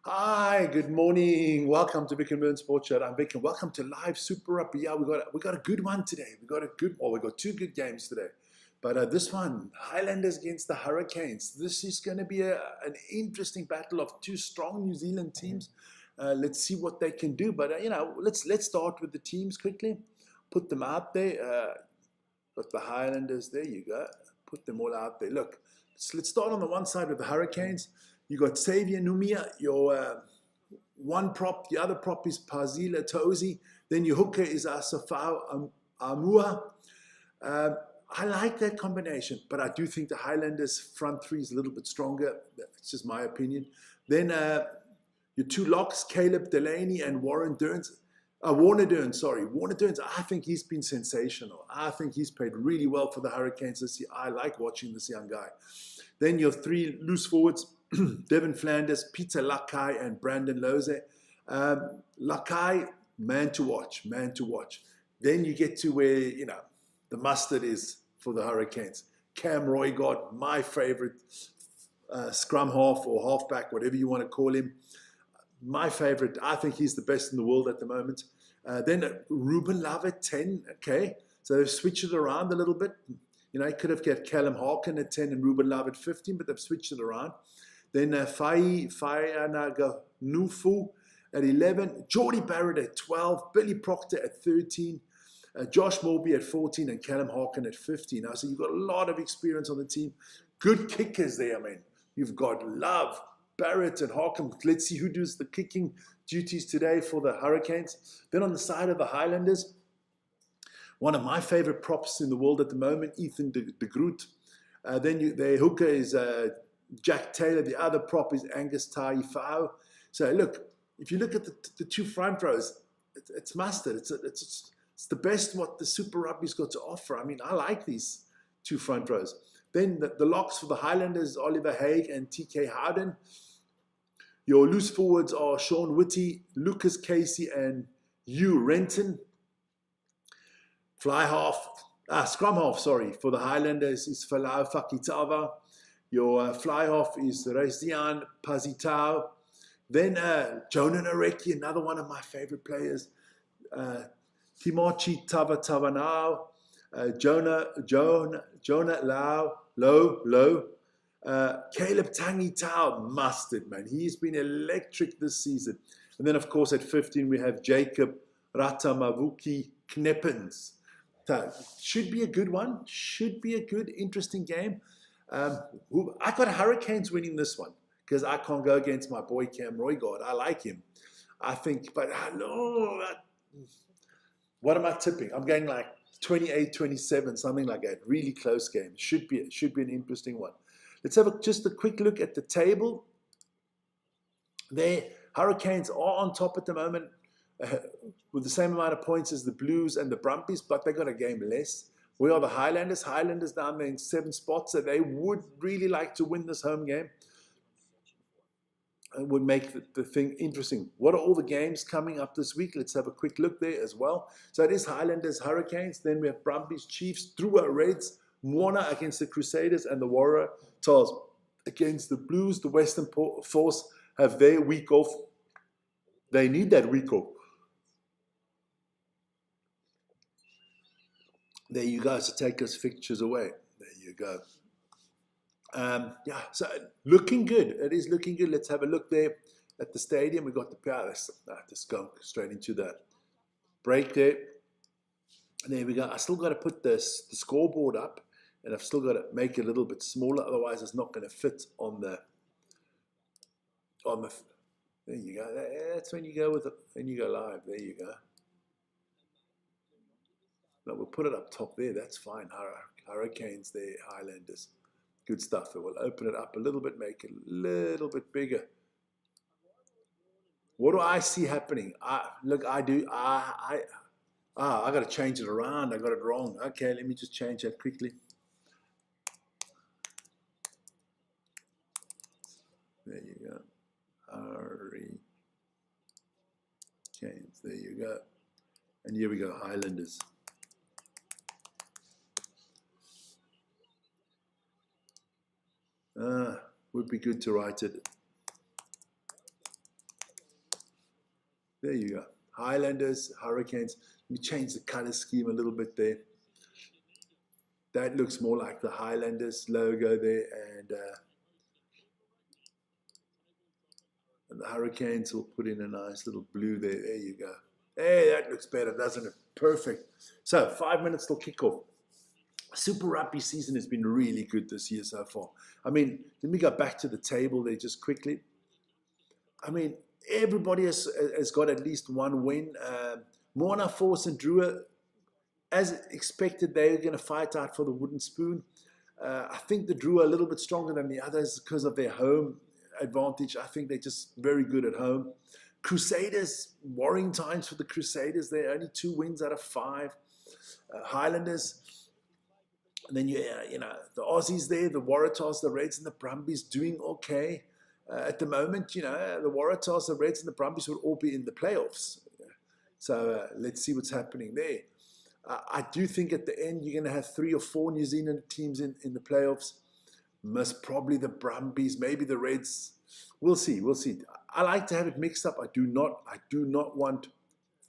Hi, good morning. Welcome to Vic and Burn Sports Show. I'm Vic and welcome to live Super Rugby. Yeah, we got a good one today. We got two good games today. But this one, Highlanders against the Hurricanes. This is going to be an interesting battle of two strong New Zealand teams. Let's see what they can do. But let's start with the teams quickly. Put them out there. Got the Highlanders. There you go. Put them all out there. Look, let's start on the one side with the Hurricanes. You got Xavier Numia, your one prop. The other prop is Pazila Tozi. Then your hooker is Asafau Amua. I like that combination, but I do think the Highlanders front three is a little bit stronger. That's just my opinion. Then your two locks, Caleb Delaney and Warner Durns. Warner Durns, I think he's been sensational. I think he's played really well for the Hurricanes this year. I like watching this young guy. Then your three loose forwards, Devin Flanders, Peter Lakai, and Brandon Loze. Lakai, man to watch. Then you get to where, the mustard is for the Hurricanes. Cam Roygard, my favorite scrum half or halfback, whatever you want to call him. My favorite. I think he's the best in the world at the moment. Then Ruben Love at 10. Okay, so they've switched it around a little bit. He could have got Callum Harkin at 10 and Ruben Love at 15, but they've switched it around. Then Fai Nufu at 11, Geordie Barrett at 12, Billy Proctor at 13, Josh Morby at 14, and Callum Harkin at 15. Now, so you've got a lot of experience on the team. Good kickers there, You've got Love, Barrett, and Harkin. Let's see who does the kicking duties today for the Hurricanes. Then on the side of the Highlanders, one of my favorite props in the world at the moment, Ethan de Groot. Then their hooker is Jack Taylor. The other prop is Angus Taifao. So look, if you look at the two front rows, it's mustard. It's the best what the Super Rugby's got to offer. I like these two front rows. Then the locks for the Highlanders, Oliver Haig and TK Howden. Your loose forwards are Sean Whitty, Lucas Casey, and Hugh Renton. Scrum half, for the Highlanders is Falau Fakitava. Your fly half is Reisian Pazitao. Then Jonah Nareki, another one of my favorite players. Timochi Tavatanao. Jonah Low. Caleb Tangi Tao, mustard, man. He's been electric this season. And then, of course, at 15, we have Jacob Ratamavuki Kneppens. Should be a good one. Should be a good, interesting game. I got Hurricanes winning this one because I can't go against my boy Cam Roygard. I like him. I think, but what am I tipping? I'm going like 28-27, something like that. Really close game. Should be an interesting one. Let's have just a quick look at the table. The Hurricanes are on top at the moment with the same amount of points as the Blues and the Brumbies, but they got a game less. We are the Highlanders. Highlanders down there in 7 spots, so they would really like to win this home game. It would make the thing interesting. What are all the games coming up this week? Let's have a quick look there as well. So it is Highlanders, Hurricanes. Then we have Brumbies, Chiefs, Drua Reds, Moana against the Crusaders, and the Warrior Tars against the Blues. The Western Force have their week off. They need that week off. There you go. So take us fixtures away. There you go. So looking good. It is looking good. Let's have a look there at the stadium. We got the Palace. Just go straight into that break there. And there we go. I still got to put the scoreboard up, and I've still got to make it a little bit smaller. Otherwise, it's not going to fit on the. There you go. That's when you go when you go live. There you go. No, we'll put it up top there. That's fine. Hurricanes there, Highlanders. Good stuff. It will open it up a little bit, make it a little bit bigger. What do I see happening? I got to change it around. I got it wrong. Okay, let me just change that quickly. There you go. Hurricanes. There you go. And here we go, Highlanders. Would be good to write it. There you go. Highlanders, Hurricanes. Let me change the color scheme a little bit there. That looks more like the Highlanders logo there, and the Hurricanes will put in a nice little blue there. There you go. Hey, that looks better, doesn't it? Perfect. So 5 minutes till kickoff. Super Rugby season has been really good this year so far. I mean, let me go back to the table there just quickly. I mean, everybody has got at least one win. Moana, Force, and Drua, as expected, they're going to fight out for the wooden spoon. I think the Drua are a little bit stronger than the others because of their home advantage. I think they're just very good at home. Crusaders, worrying times for the Crusaders. They're only 2 wins out of 5. Highlanders. And then you know, the Aussies there, the Waratahs, the Reds, and the Brumbies doing okay. At the moment, you know, the Waratahs, the Reds, and the Brumbies will all be in the playoffs. So let's see what's happening there. I do think at the end you're going to have 3 or 4 New Zealand teams in the playoffs. Most probably the Brumbies, maybe the Reds. We'll see. We'll see. I like to have it mixed up. I do not want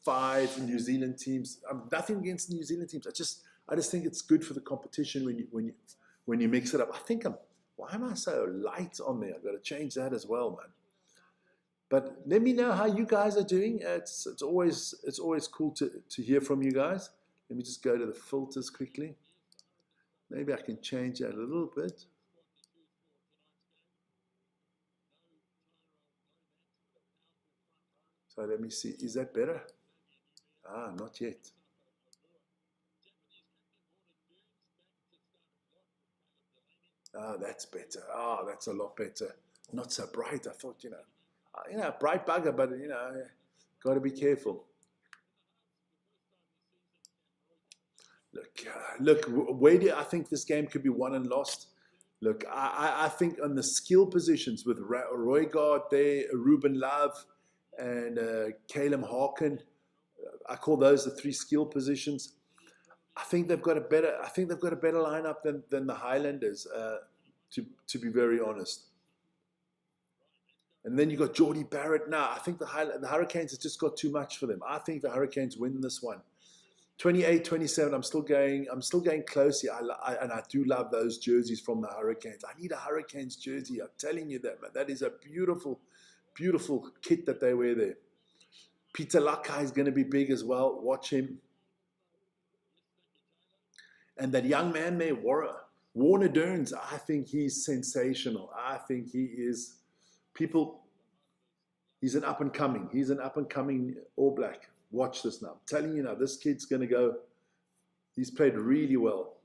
5 New Zealand teams. Nothing against the New Zealand teams. I just think it's good for the competition when you mix it up. Why am I so light on there? I've got to change that as well, man. But let me know how you guys are doing. It's always cool to hear from you guys. Let me just go to the filters quickly. Maybe I can change that a little bit. So let me see. Is that better? Not yet. That's better. That's a lot better. Not so bright. I thought, bright bugger, but, got to be careful. Look, where do I think this game could be won and lost? Look, I think on the skill positions with Roygaard there, Ruben Love, and Caleb Harkin, I call those the 3 skill positions. I think they've got a better lineup than the Highlanders, to be very honest. And then you got Geordie Barrett. Now, I think the Hurricanes have just got too much for them. I think the Hurricanes win this one. 28-27, I'm still going close here. And I do love those jerseys from the Hurricanes. I need a Hurricanes jersey. I'm telling you that, man. That is a beautiful, beautiful kit that they wear there. Peter Lakai is going to be big as well. Watch him. And that young man there, Warner Durns, I think he's sensational. I think he is, he's an up-and-coming. He's an up-and-coming All Black. Watch this now. I'm telling you now, this kid's going to go. He's played really well.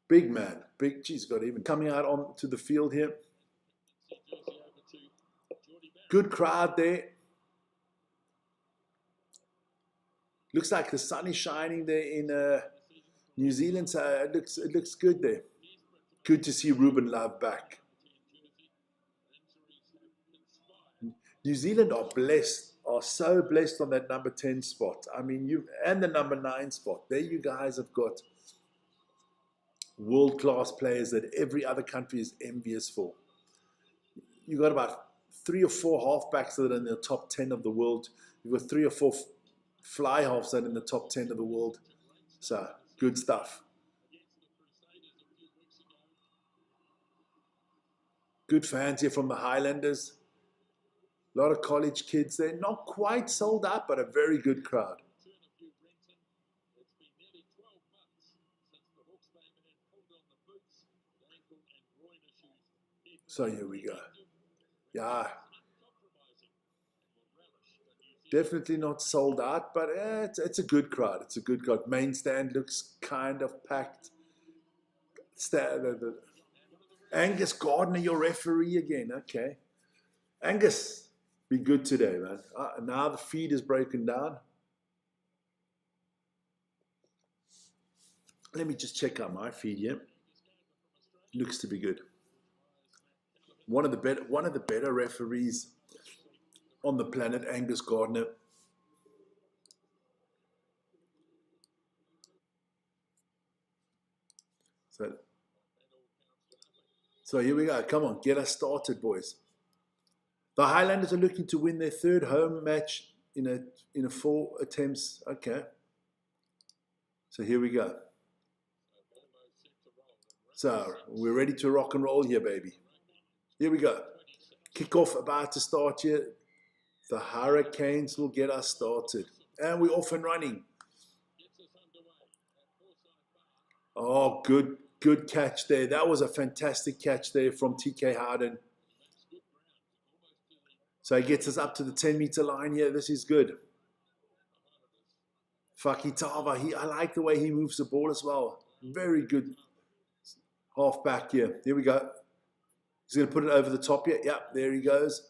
Big man. Big, geez, got even coming out onto the field here. Good crowd there. Looks like the sun is shining there in New Zealand, so it looks good there. Good to see Ruben Love back. New Zealand are blessed. Are so blessed on that number 10 spot. I mean, and the number 9 spot. There you guys have got world-class players that every other country is envious for. You've got about 3 or 4 halfbacks that are in the top 10 of the world. You've got 3 or 4 fly halves that are in the top 10 of the world. So, good stuff. Good fans here from the Highlanders. A lot of college kids there. Not quite sold out, but a very good crowd. So here we go. Yeah. Definitely not sold out, but it's a good crowd. It's a good crowd. Main stand looks kind of packed. Angus Gardner, your referee again. Okay. Angus. Be good today, man. Now the feed is broken down. Let me just check out my feed here. Looks to be good. One of the better referees on the planet, Angus Gardner. So here we go. Come on, get us started, boys. The Highlanders are looking to win their 3rd home match in a 4 attempts. Okay. So here we go. So we're ready to rock and roll here, baby. Here we go. Kickoff about to start here. The Hurricanes will get us started. And we're off and running. Oh, good catch there. That was a fantastic catch there from TK Harden. So he gets us up to the 10-meter line here. This is good. Fakitava, I like the way he moves the ball as well. Very good half back here. Here we go. He's going to put it over the top here. Yep, there he goes.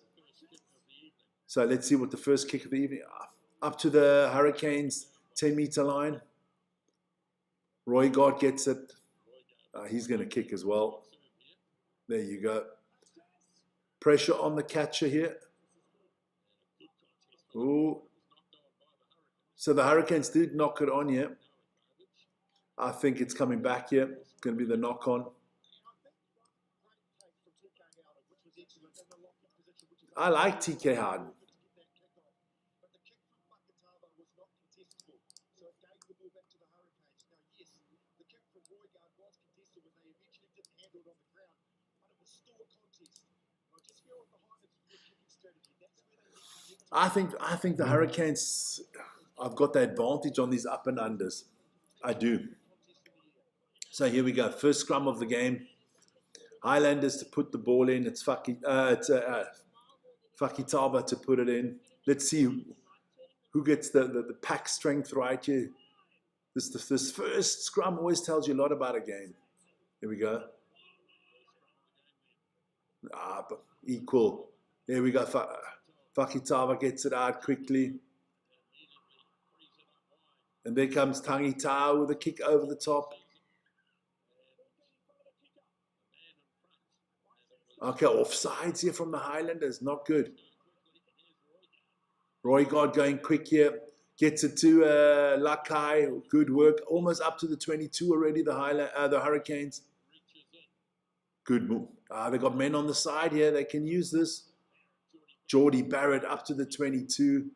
So let's see what the first kick of the evening. Up to the Hurricanes 10-meter line. Roy God gets it. He's going to kick as well. There you go. Pressure on the catcher here. Ooh. So the Hurricanes did knock it on here. I think it's coming back here. It's going to be the knock on. I like TK Harden. I think the Hurricanes, I've got the advantage on these up and unders. I do. So here we go. First scrum of the game. Highlanders to put the ball in. It's Fakitava to put it in. Let's see who gets the pack strength right here. This first scrum always tells you a lot about a game. Here we go. But equal. There we go. Fakitava gets it out quickly. And there comes Tangitau with a kick over the top. Okay, offsides here from the Highlanders. Not good. Roy God going quick here. Gets it to Lakai. Good work. Almost up to the 22 already, the Hurricanes. Good move. They got men on the side here. They can use this. Geordie Barrett up to the 22.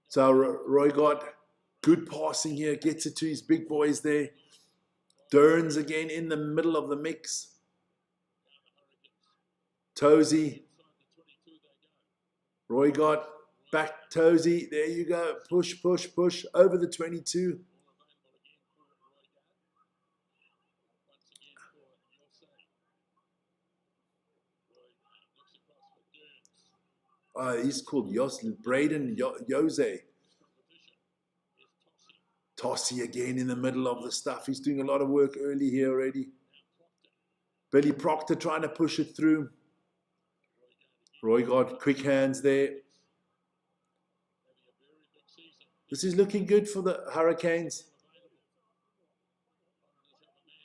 So Roy got good passing here. Gets it to his big boys there. Derns again in the middle of the mix. Tozy. Roy got back Tozy. There you go. Push, push, push. Over the 22. He's called Braden Jose. Tossie again in the middle of the stuff. He's doing a lot of work early here already. Billy Proctor trying to push it through. Roy got quick hands there. This is looking good for the Hurricanes.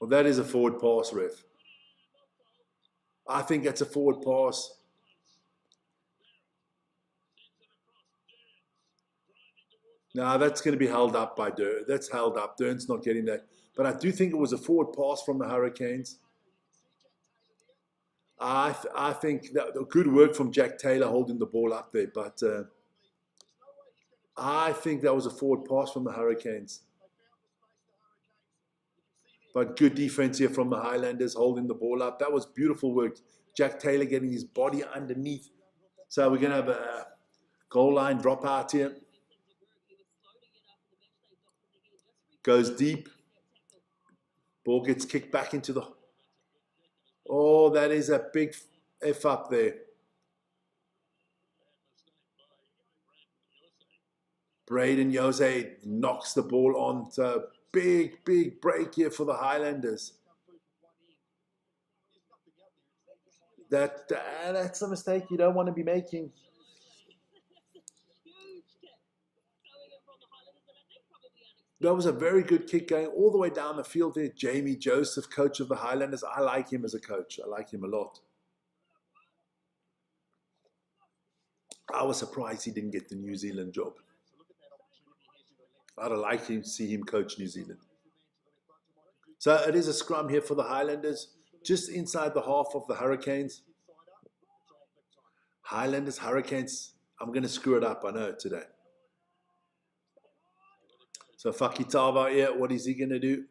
Well, that is a forward pass, ref. I think that's a forward pass. No, that's going to be held up by Dern. That's held up. Dern's not getting that. But I do think it was a forward pass from the Hurricanes. I think that good work from Jack Taylor holding the ball up there. But I think that was a forward pass from the Hurricanes. But good defense here from the Highlanders holding the ball up. That was beautiful work. Jack Taylor getting his body underneath. So we're going to have a goal line drop out here. Goes deep. Ball gets kicked back into the... Oh, that is a big F up there. Braden Jose knocks the ball on. So big break here for the Highlanders. That's a mistake you don't want to be making. That was a very good kick going all the way down the field there. Jamie Joseph, coach of the Highlanders. I like him as a coach. I like him a lot. I was surprised he didn't get the New Zealand job. I'd have liked to see him coach New Zealand. So it is a scrum here for the Highlanders, just inside the half of the Hurricanes. Highlanders, Hurricanes. I'm going to screw it up, I know, today. So Fakitava here, what is he going to do?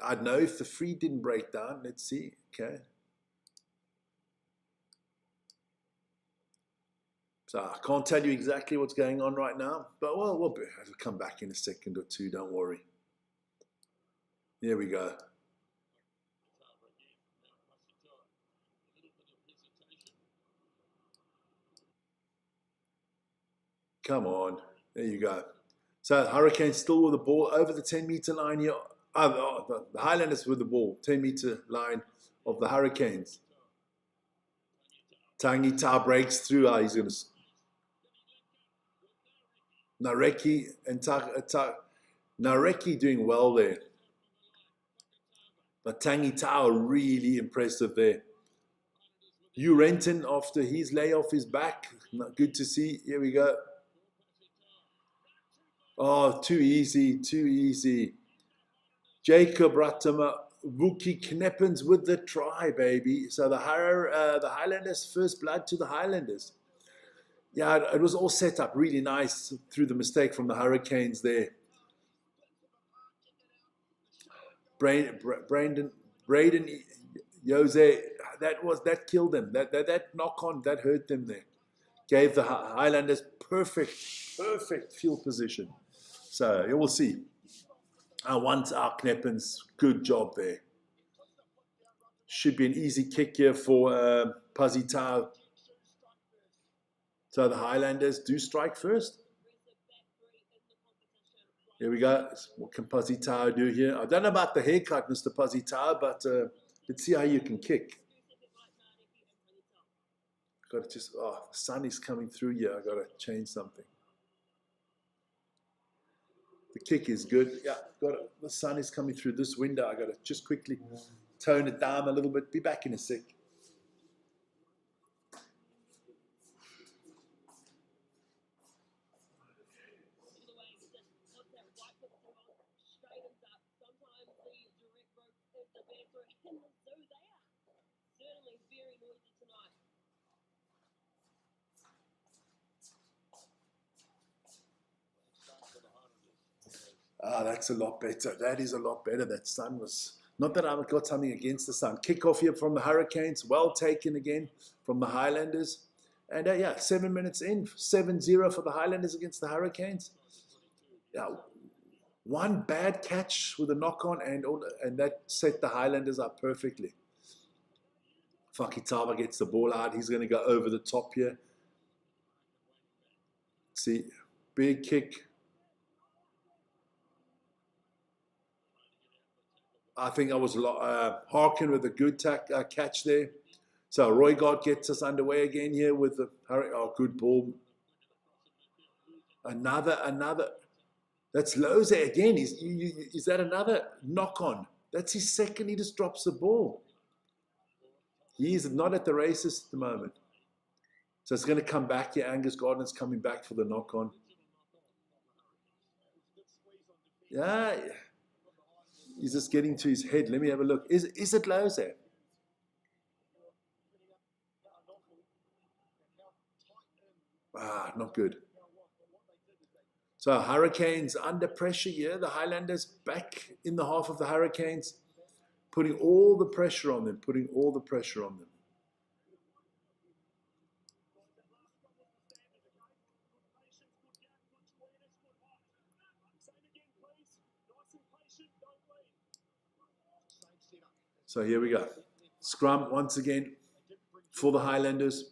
I'd know if the free didn't break down. Let's see. Okay. So I can't tell you exactly what's going on right now, but well, we'll come back in a second or two. Don't worry. Here we go. Come on. There you go. So Hurricanes still with the ball over the 10-meter line here. The Highlanders with the ball, 10-meter line of the Hurricanes. Tangi Ta breaks through. He's going to. Nareki and Nareki doing well there. But Tangi Ta really impressive there. Hugh Renton, after his layoff, is back. Good to see. Here we go. Oh, too easy, too easy. Jacob Ratama, Wookie Kneppens with the try, baby. So the Highlanders, first blood to the Highlanders. Yeah, it was all set up really nice through the mistake from the Hurricanes there. Braden Jose, that killed them. That knock on, that hurt them there. Gave the Highlanders perfect field position. So you will see. I want our Kneppens. Good job there. Should be an easy kick here for Pazifica. So the Highlanders do strike first. Here we go. What can Pazifica do here? I don't know about the haircut, Mr. Pazifica, but let's see how you can kick. Got to just, the sun is coming through here. I got to change something. The kick is good. Yeah, the sun is coming through this window. I got to just quickly tone it down a little bit. Be back in a sec. That's a lot better. That is a lot better. That sun was, not that I've got something against the sun. Kick off here from the Hurricanes. Well taken again from the Highlanders. And 7 minutes in, 7-0 for the Highlanders against the Hurricanes. Yeah, one bad catch with a knock-on, and that set the Highlanders up perfectly. Fakitava gets the ball out. He's going to go over the top here. See, big kick. I think I was Harkin with a good catch there. So Roygard gets us underway again here with the good ball. Another. That's Loze again. Is that another knock on? That's his second. He just drops the ball. He is not at the races at the moment. So it's going to come back here. Angus Gardner's coming back for the knock on. Yeah. He's just getting to his head. Let me have a look. Is it Loze? Not good. So Hurricanes under pressure here. The Highlanders back in the half of the Hurricanes, putting all the pressure on them. So here we go. Scrum once again for the Highlanders.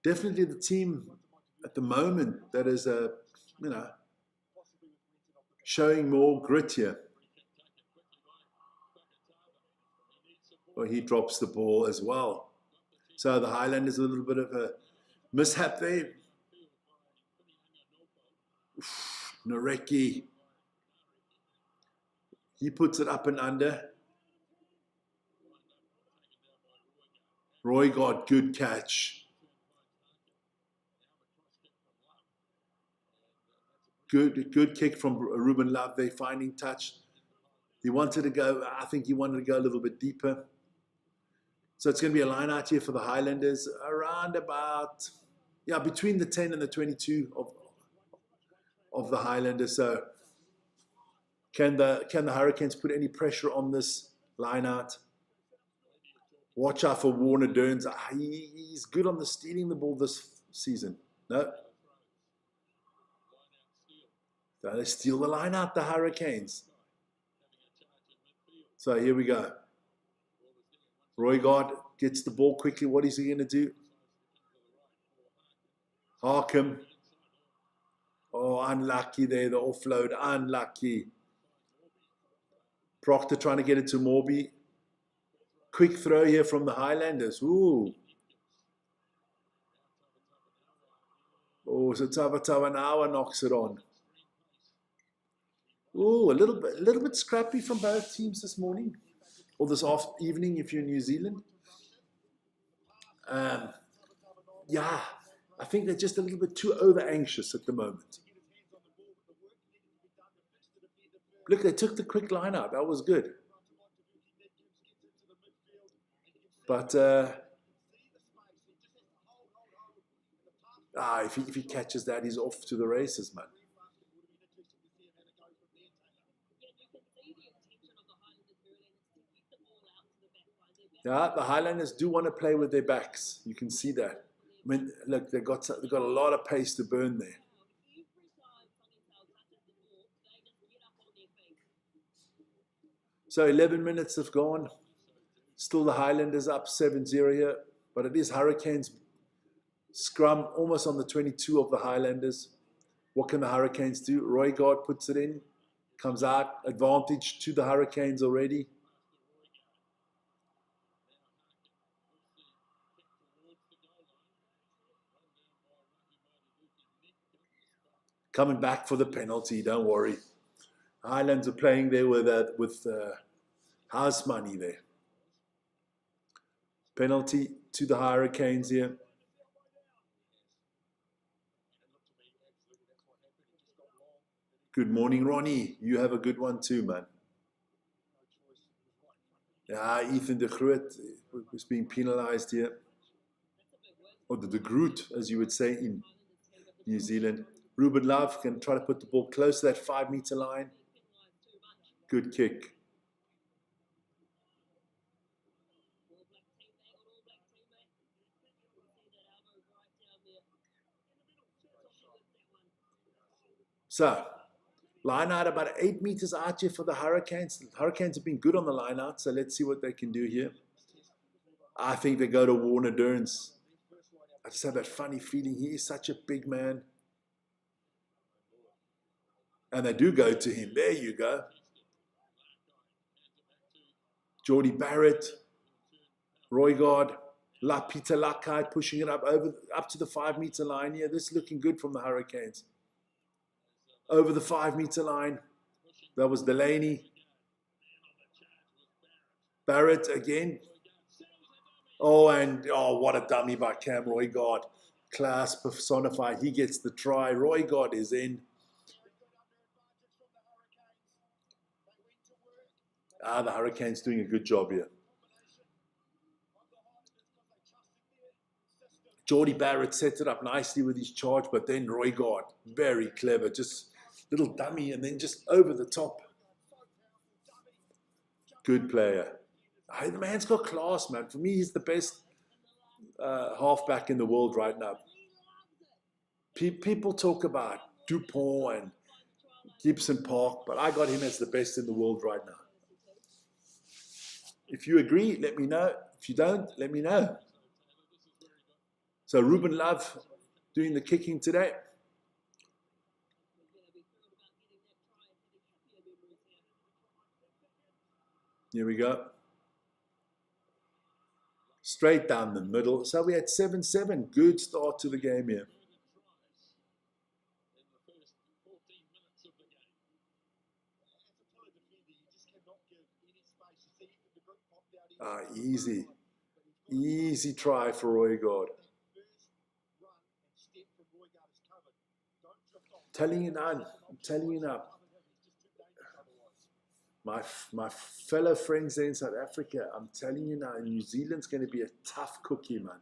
Definitely the team at the moment that is, showing more grit here. Well, he drops the ball as well. So the Highlanders a little bit of a mishap there. Nareki. He puts it up and under. Roygard, good catch. Good kick from Ruben Love. They finding touch. I think he wanted to go a little bit deeper. So it's going to be a line out here for the Highlanders around about, yeah, between the 10 and the 22 of the Highlanders. So can the Hurricanes put any pressure on this line out? Watch out for Warner Durns. He's good on the stealing the ball this season. No. They steal the line out, the Hurricanes. So here we go. Roygaard gets the ball quickly. What is he going to do? Harkham. Oh, unlucky there. The offload. Unlucky. Proctor trying to get it to Morby. Quick throw here from the Highlanders. Ooh. Oh, so Tavanawa knocks it on. Ooh, a little bit scrappy from both teams this morning. Or this evening if you're in New Zealand. Yeah, I think they're just a little bit too over-anxious at the moment. Look, they took the quick line out. That was good. But if he catches that, he's off to the races, man. Yeah, the Highlanders do want to play with their backs. You can see that. I mean, look, they've got a lot of pace to burn there. So 11 minutes have gone. Still the Highlanders up 7-0 here. But it is Hurricanes scrum almost on the 22 of the Highlanders. What can the Hurricanes do? Roygaard puts it in. Comes out. Advantage to the Hurricanes already. Coming back for the penalty, don't worry. Highlands are playing there with house money there. Penalty to the Hurricanes here. Good morning, Ronnie. You have a good one too, man. Yeah, Ethan de Groot was being penalized here. Or the Groot, as you would say in New Zealand. Ruben Love can try to put the ball close to that 5-meter line. Good kick. So, line out about 8 meters out here for the Hurricanes. The Hurricanes have been good on the line out, so let's see what they can do here. I think they go to Warner Durns. I just have that funny feeling. He is such a big man. And they do go to him. There you go. Geordie Barrett, Roygaard, Peter Lakai pushing it up to the 5-meter line here. This is looking good from the Hurricanes. Over the 5-meter line. That was Delaney. Barrett again. Oh, what a dummy by Cam Roygaard. Class personified. He gets the try. Roygaard is in. The Hurricanes doing a good job here. Geordie Barrett sets it up nicely with his charge, but then Roygaard, very clever, just little dummy and then just over the top. Good player. The man's got class, man. For me, he's the best halfback in the world right now. People talk about Dupont and Gibson Park, but I got him as the best in the world right now. If you agree, let me know. If you don't, let me know. So Ruben Love doing the kicking today. Here we go. Straight down the middle. So we had 7-7. Good start to the game here. Easy. Easy try for Roygaard. I'm telling you now. my fellow friends there in South Africa, I'm telling you now, New Zealand's going to be a tough cookie, man.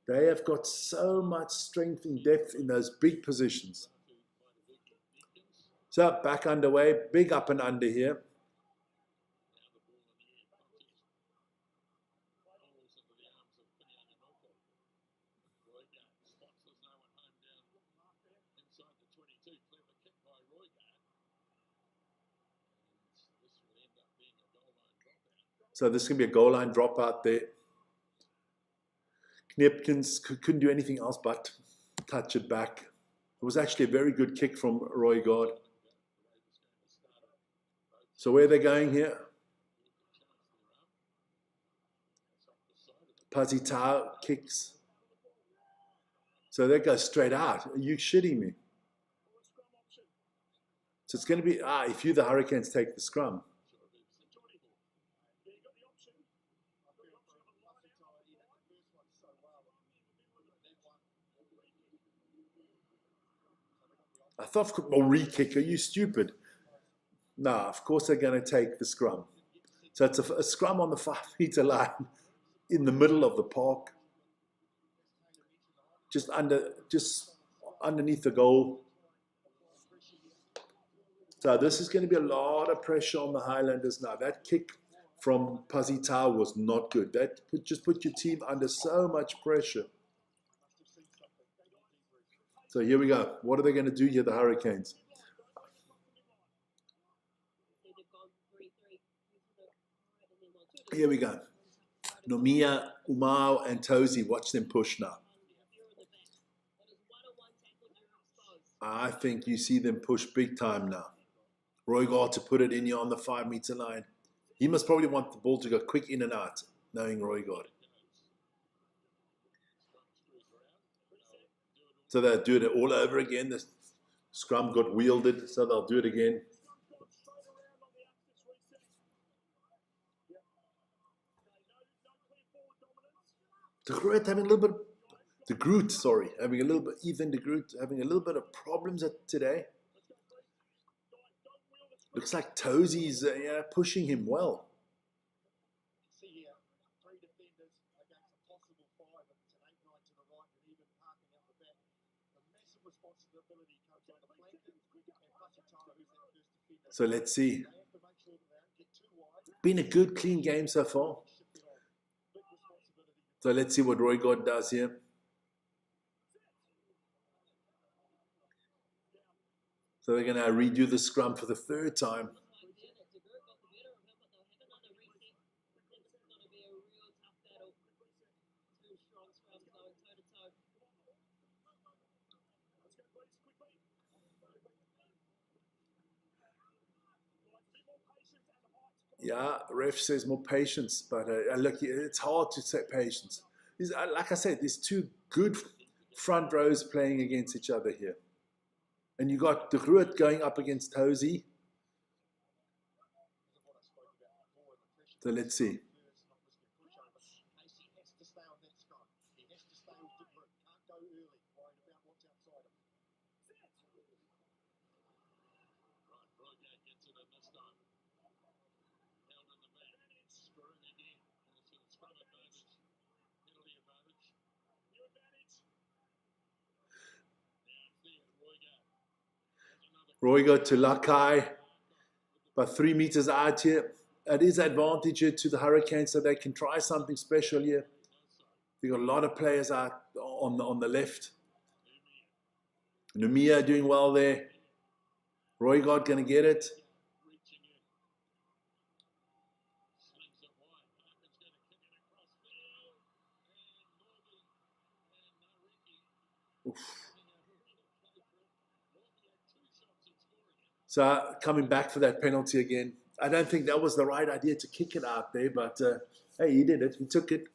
They have got so much strength and depth in those big positions. So back underway, big up and under here. So this is going to be a goal line dropout there. Knepkins couldn't do anything else but touch it back. It was actually a very good kick from Roygaard. So where are they going here? Pazifica kicks. So that goes straight out. Are you shitting me? So it's going to be, if you, the Hurricanes, take the scrum. I thought, re-kick, are you stupid? No, of course they're going to take the scrum. So it's a scrum on the 5-meter line in the middle of the park. Just underneath the goal. So this is going to be a lot of pressure on the Highlanders now. That kick from Pazifica was not good. That just put your team under so much pressure. So here we go. What are they going to do here, the Hurricanes? Here we go. Nomia, Umau, and Tozy. Watch them push now. I think you see them push big time now. Roygaard to put it in here on the 5-meter line. He must probably want the ball to go quick in and out, knowing Roygaard. So they'll do it all over again. The scrum got wielded, so they'll do it again. De Groot having a little bit, having a little bit, Ethan de Groot having a little bit of problems today. Looks like Tozy's pushing him well. So let's see. Been a good, clean game so far. So let's see what Roygaard does here. So they're going to redo the scrum for the 3rd time. Yeah, ref says more patience, but look, it's hard to say patience. Like I said, there's 2 good front rows playing against each other here. And you got De Groot going up against Tozy. So let's see. Roygaard to Lakai, about 3 meters out here. It is advantage here to the Hurricanes, so they can try something special here. They got a lot of players out on the left. Nomia doing well there. Roygaard going to get it. Oof. So coming back for that penalty again. I don't think that was the right idea to kick it out there, but hey, he did it. He took it.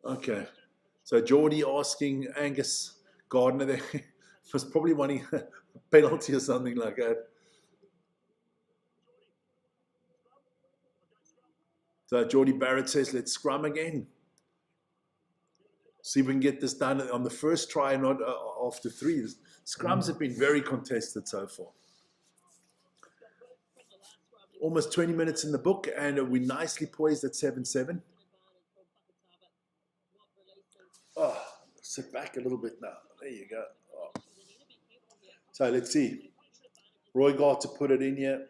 Okay. So Geordie asking Angus Gardner there was probably wanting a penalty or something like that. So Geordie Barrett says, let's scrum again. See if we can get this done on the first try, not after 3. Scrums have been very contested so far. Almost 20 minutes in the book, and we're nicely poised at 7-7. Oh, sit back a little bit now. There you go. Oh. So let's see. Roy got to put it in here.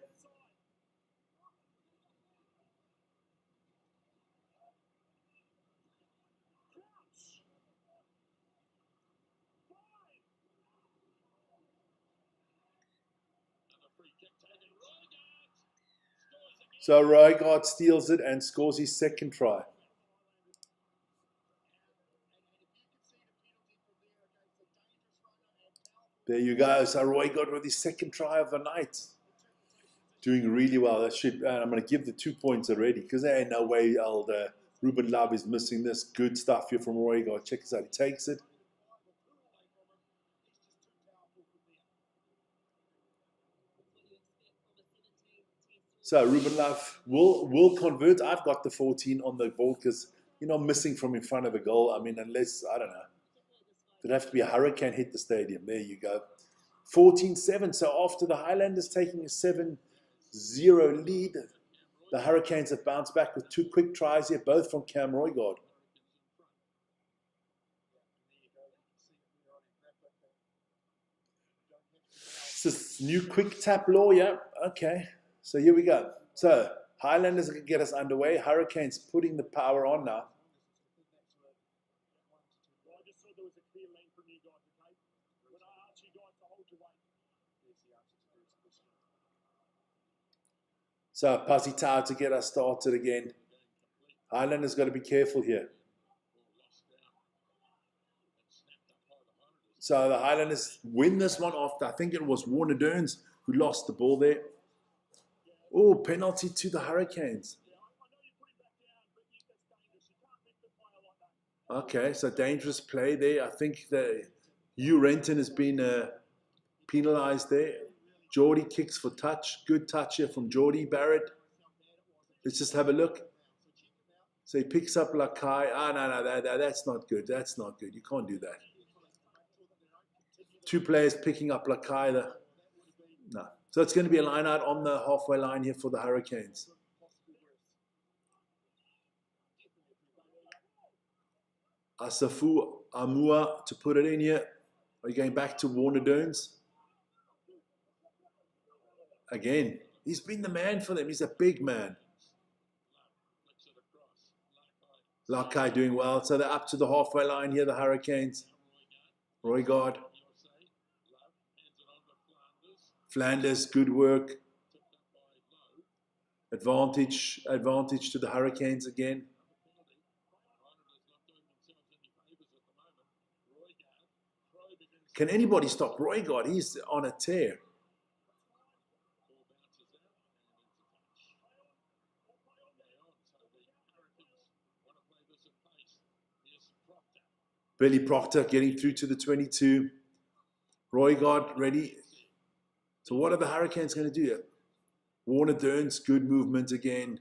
So Roygard steals it and scores his second try. There you go. So Roygard with his second try of the night. Doing really well. That should. I'm going to give the 2 points already because there ain't no way Ruben Love is missing this. Good stuff here from Roygard. Check this out. He takes it. So Ruben Love will convert. I've got the 14 on the ball because missing from in front of the goal. I mean, unless I don't know, it'd have to be a hurricane hit the stadium. There you go, 14-7. So after the Highlanders taking a 7-0 lead, the Hurricanes have bounced back with 2 quick tries here, both from Cam Roygard. It's this new quick tap law, yeah. Okay. So here we go. So Highlanders can get us underway. Hurricanes putting the power on now. So Pazifica to get us started again. Highlanders got to be careful here. So the Highlanders win this one after, I think it was Warner Durns who lost the ball there. Oh, penalty to the Hurricanes. Okay, so dangerous play there. I think that Hugh Renton has been penalised there. Geordie kicks for touch. Good touch here from Geordie Barrett. Let's just have a look. So he picks up Lakai. No, that's not good. That's not good. You can't do that. 2 players picking up Lakai. No. So it's going to be a line out on the halfway line here for the Hurricanes. Asafu Amua to put it in here. Are you going back to Warner Durns? Again, he's been the man for them. He's a big man. Lakai doing well. So they're up to the halfway line here, the Hurricanes. Roygard. Flanders, good work. Advantage to the Hurricanes again. Can anybody stop Roygard? He's on a tear. Billy Proctor getting through to the 22. Roygard ready. So what are the Hurricanes going to do? Warner Durns, good movement again.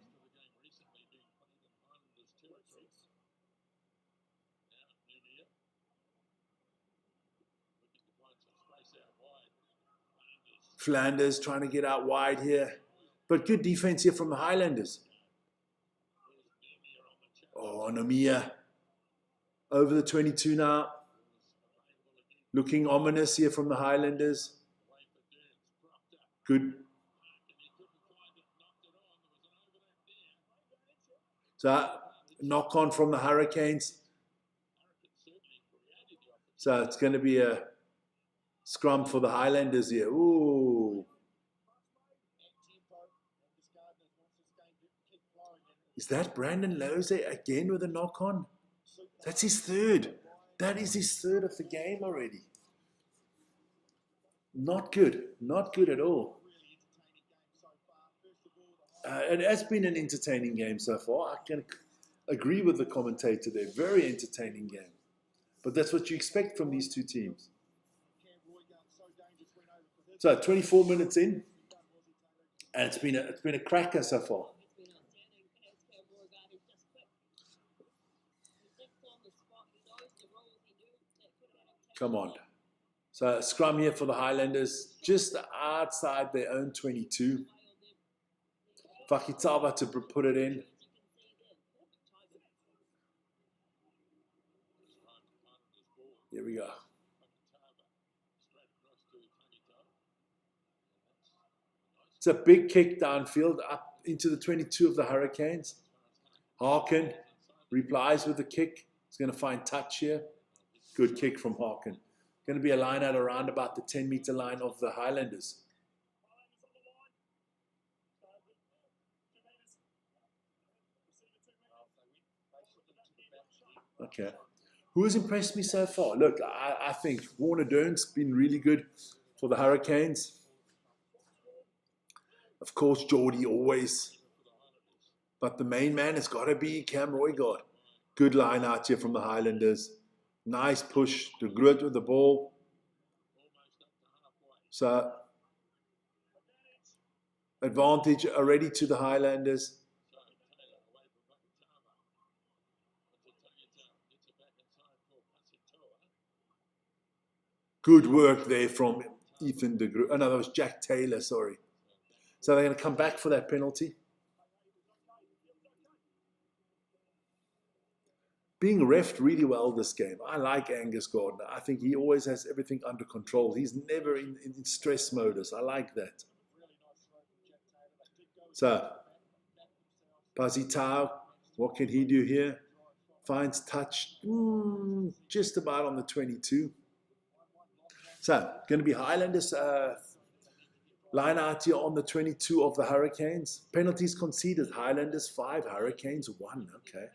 Flanders trying to get out wide here. But good defense here from the Highlanders. Oh, Nomia. Over the 22 now. Looking ominous here from the Highlanders. Good. So, knock on from the Hurricanes. So, it's going to be a scrum for the Highlanders here. Ooh. Is that Brandon Lose again with a knock on? That's his 3rd. That is his 3rd of the game already. Not good. Not good at all. It has been an entertaining game so far. I can agree with the commentator there. Very entertaining game. But that's what you expect from these 2 teams. So 24 minutes in. And it's been a cracker so far. Come on. So scrum here for the Highlanders, just outside their own 22. Fakitava to put it in. Here we go. It's a big kick downfield up into the 22 of the Hurricanes. Harkin replies with the kick. He's going to find touch here. Good kick from Harkin. Going to be a line out around about the 10-meter line of the Highlanders. Okay. Who has impressed me so far? Look, I think Warner Dern's been really good for the Hurricanes. Of course, Geordie always. But the main man has got to be Cam Roygard. Good line out here from the Highlanders. Nice push to Groot with the ball. So, advantage already to the Highlanders. Good work there from Ethan de Groot. Oh, no, that was Jack Taylor, sorry. So they're going to come back for that penalty. Being refed really well this game. I like Angus Gardner. I think he always has everything under control. He's never in stress modus. I like that. So, Pazifica, what can he do here? Finds touch just about on the 22. So, going to be Highlanders line out here on the 22 of the Hurricanes. Penalties conceded. Highlanders 5, Hurricanes 1. Okay.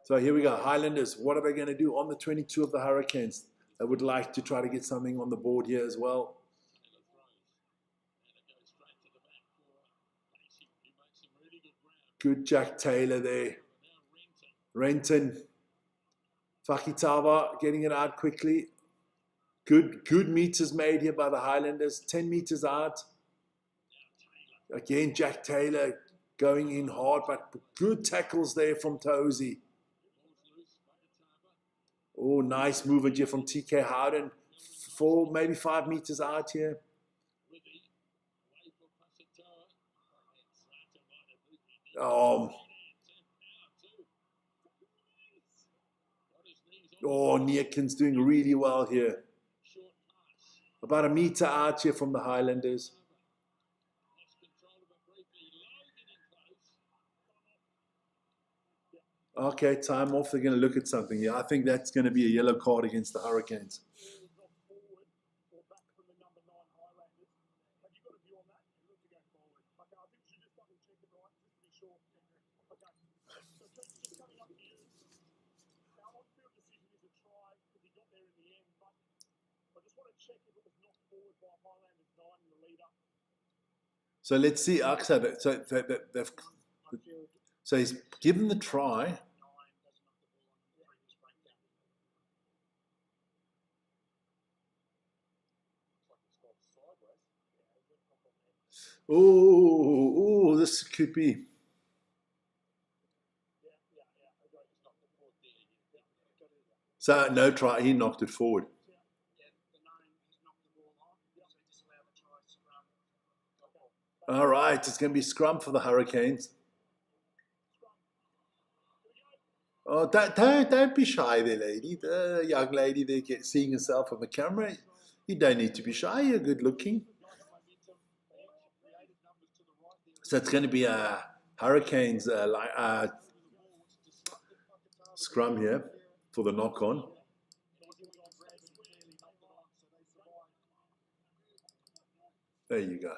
So here we go. Highlanders, what are they going to do on the 22 of the Hurricanes? They would like to try to get something on the board here as well. Good Jack Taylor there. Renton. Fakitava getting it out quickly. Good meters made here by the Highlanders. 10 meters out. Again, Jack Taylor going in hard, but good tackles there from Tozy. Oh, nice movement here from TK Howden. 4, maybe 5 meters out here. Oh, Nieken's doing really well here. About a meter out here from the Highlanders. Okay, time off. They're going to look at something here. I think that's going to be a yellow card against the Hurricanes. So let's see. So he's given the try. Oh, this could be. So no try. He knocked it forward. All right, it's going to be scrum for the Hurricanes. Oh, don't be shy there, lady. The young lady there seeing herself on the camera. You don't need to be shy. You're good looking. So it's going to be a Hurricanes scrum here for the knock-on. There you go.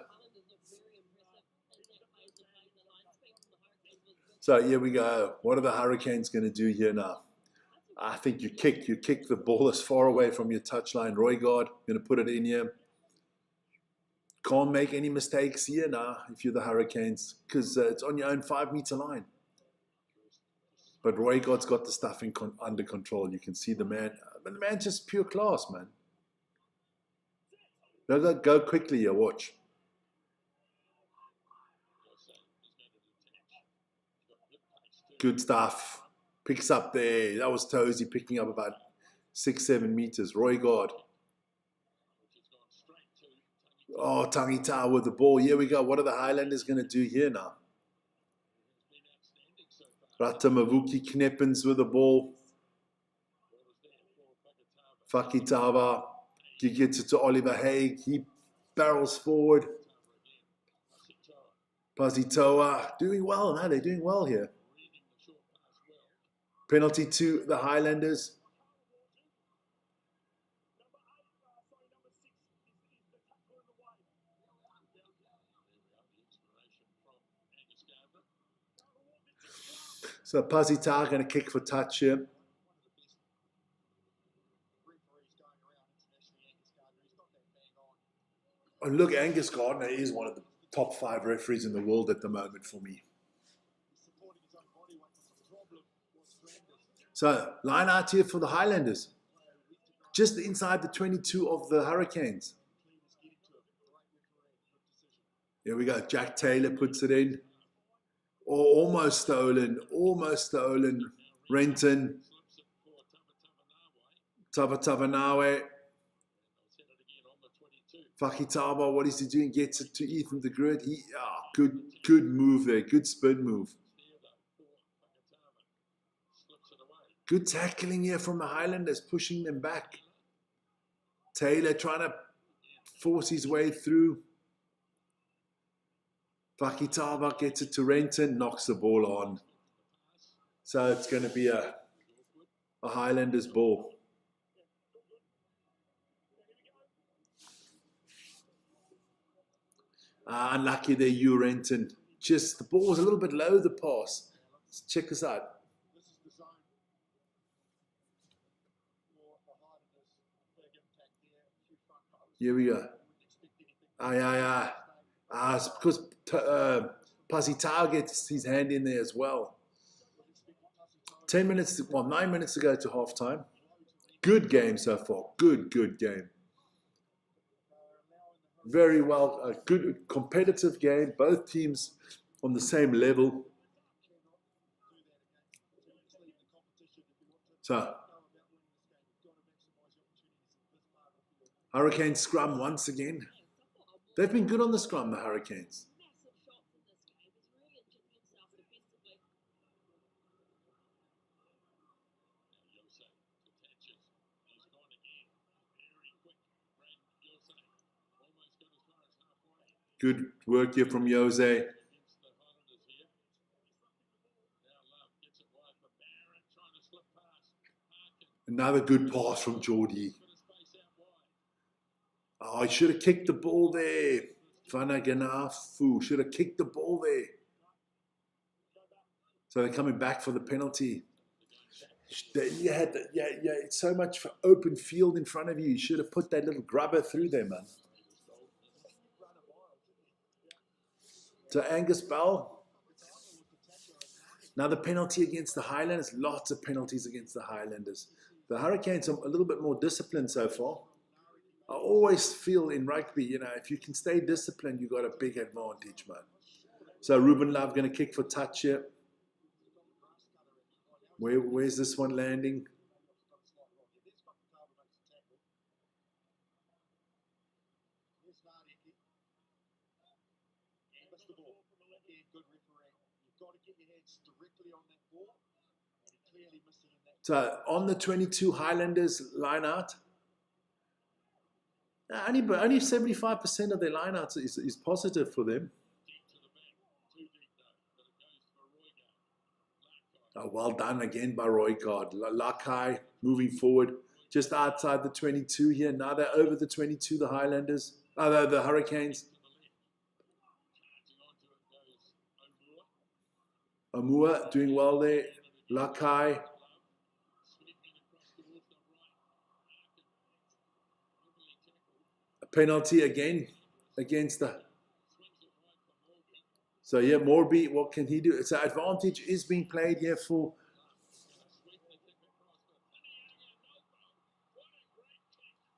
So here we go. What are the Hurricanes going to do here now? I think you kick the ball as far away from your touchline. Roygard, going to put it in here. Can't make any mistakes here now if you're the Hurricanes because it's on your own 5-meter line. But Roygard's got the stuff under control. You can see the man. But the man's just pure class, man. Go quickly here, watch. Good stuff. Picks up there. That was Tozy picking up about 6-7 meters. Roy God. Oh, Tangita with the ball. Here we go. What are the Highlanders going to do here now? Ratamavuki Kneppens with the ball. Fakitava. He gets it to Oliver Haig. He barrels forward. Pazitoa. Doing well. No, they're doing well here. Penalty to the Highlanders. So Pazita going to kick for touch here. Oh, look, Angus Gardner is one of the top 5 referees in the world at the moment for me. So, line out here for the Highlanders. Just inside the 22 of the Hurricanes. Here we go. Jack Taylor puts it in. Oh, almost stolen. Almost stolen. Renton. Tavatavanawe. Fakitaba, what is he doing? Gets it to Ethan de Groot. Good move there. Good spin move. Good tackling here from the Highlanders, pushing them back. Taylor trying to force his way through. Fakitaba gets it to Renton, knocks the ball on. So it's going to be a Highlanders ball. Unlucky there, you Renton. Just the ball was a little bit low, the pass. Let's check this out. Here we go. It's because Pazitao gets his hand in there as well. 9 minutes to go to halftime. Good game so far. Good game. Very well, a good competitive game. Both teams on the same level. So, Hurricanes scrum once again. They've been good on the scrum, the Hurricanes. Good work here from Jose. Another good pass from Geordie. Oh, he should have kicked the ball there. Vanaganafu should have kicked the ball there. So they're coming back for the penalty. It's so much for open field in front of you. You should have put that little grubber through there, man. So Angus Bell. Now the penalty against the Highlanders. Lots of penalties against the Highlanders. The Hurricanes are a little bit more disciplined so far. I always feel in rugby, if you can stay disciplined, you've got a big advantage, man. So Ruben Love going to kick for touch here. Where's this one landing? So on the 22 Highlanders line out. Only 75% of their lineouts is positive for them. Oh, well done again by Roy God. Lakai moving forward just outside the 22 here. Now they're over the 22, the Highlanders. The Hurricanes. Amua doing well there. Lakai. Penalty again against the. So yeah, Morby, what can he do? So advantage is being played here for.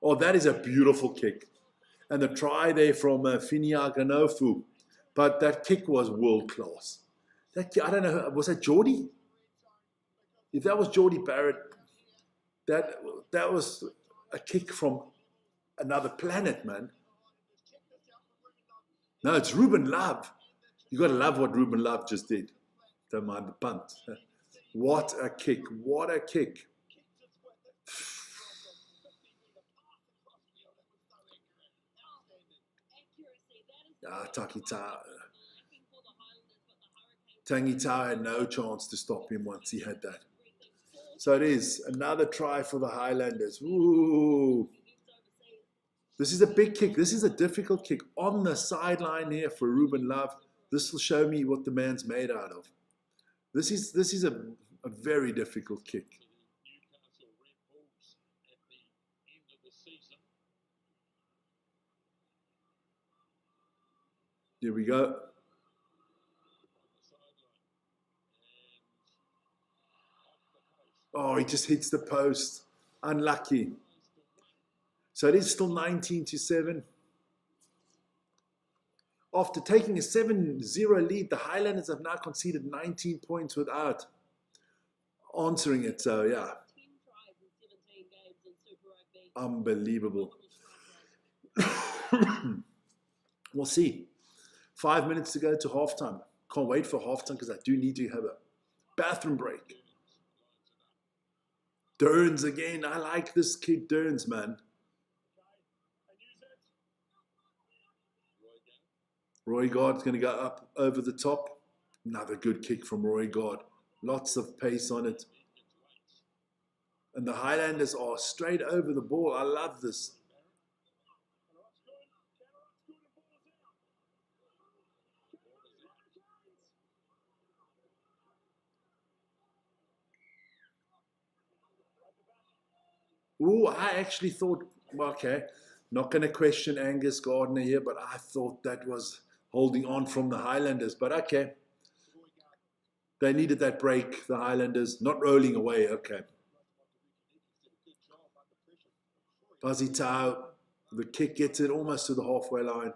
Oh, that is a beautiful kick. And the try there from Finia Ganofu. But that kick was world class. I don't know, was that Geordie? If that was Geordie Barrett, that was a kick from another planet, man. No, it's Ruben Love. You got to love what Ruben Love just did. Don't mind the punt. What a kick. What a kick. Tangi Tau had no chance to stop him once he had that. So it is another try for the Highlanders. Ooh. This is a big kick. This is a difficult kick on the sideline here for Ruben Love. This will show me what the man's made out of. This is a very difficult kick. Here we go. Oh, he just hits the post. Unlucky. So it is still 19-7. After taking a 7-0 lead, the Highlanders have now conceded 19 points without answering it. So, yeah. Unbelievable. We'll see. 5 minutes to go to halftime. Can't wait for halftime because I do need to have a bathroom break. Durns again. I like this kid Durns, man. Roy Gard's going to go up over the top. Another good kick from Roy Gard. Lots of pace on it. And the Highlanders are straight over the ball. I love this. Ooh, I actually thought, okay, not going to question Angus Gardner here, but I thought that was holding on from the Highlanders. But okay. They needed that break, the Highlanders. Not rolling away, okay. Pazifica, the kick gets it almost to the halfway line.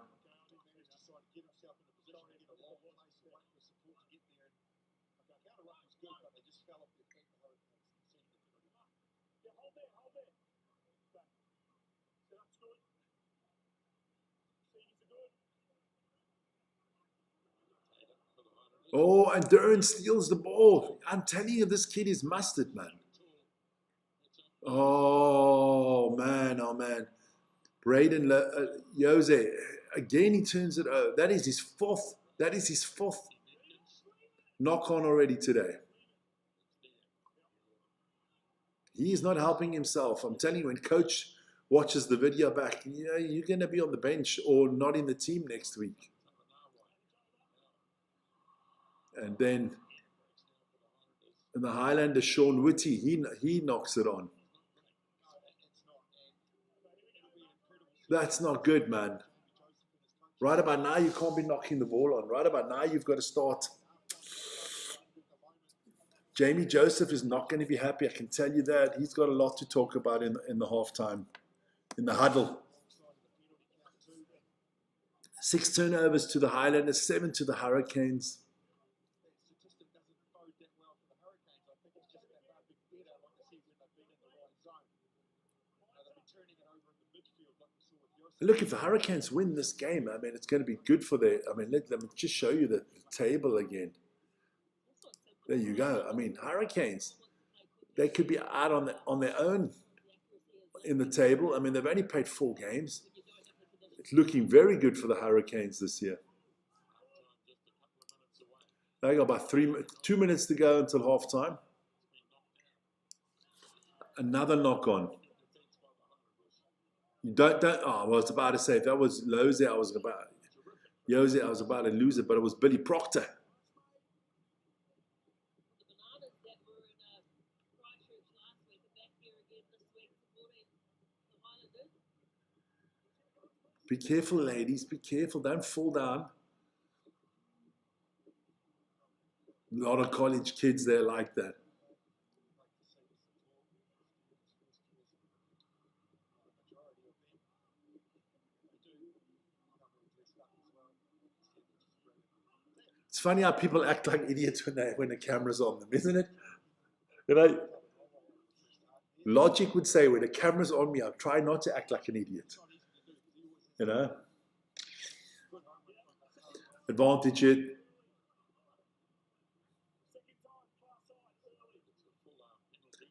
Oh, and Durn steals the ball. I'm telling you, this kid is mustard, man. Oh, man, oh, man. Braden Jose, again, he turns it over. That is his fourth. That is his fourth knock on already today. He is not helping himself. I'm telling you, when coach watches the video back, yeah, you're going to be on the bench or not in the team next week. And then in the Highlander, Sean Whitty, he knocks it on. That's not good, man. Right about now, you can't be knocking the ball on. Right about now, you've got to start. Jamie Joseph is not going to be happy, I can tell you that. He's got a lot to talk about in the halftime, in the huddle. 6 turnovers to the Highlanders, 7 to the Hurricanes. Look, if the Hurricanes win this game, I mean, it's going to be good for their. I mean, let me just show you the table again. There you go. I mean, Hurricanes, they could be out on their own in the table. I mean, they've only played 4 games. It's looking very good for the Hurricanes this year. They got about 2 minutes to go until halftime. Another knock on. You don't. Oh, I was about to say if that was Lose, I was about to lose it, but it was Billy Proctor. Be careful, ladies. Be careful. Don't fall down. A lot of college kids there like that. It's funny how people act like idiots when the camera's on them, isn't it? You know, logic would say when the camera's on me, I'm trying not to act like an idiot. You know, advantage it.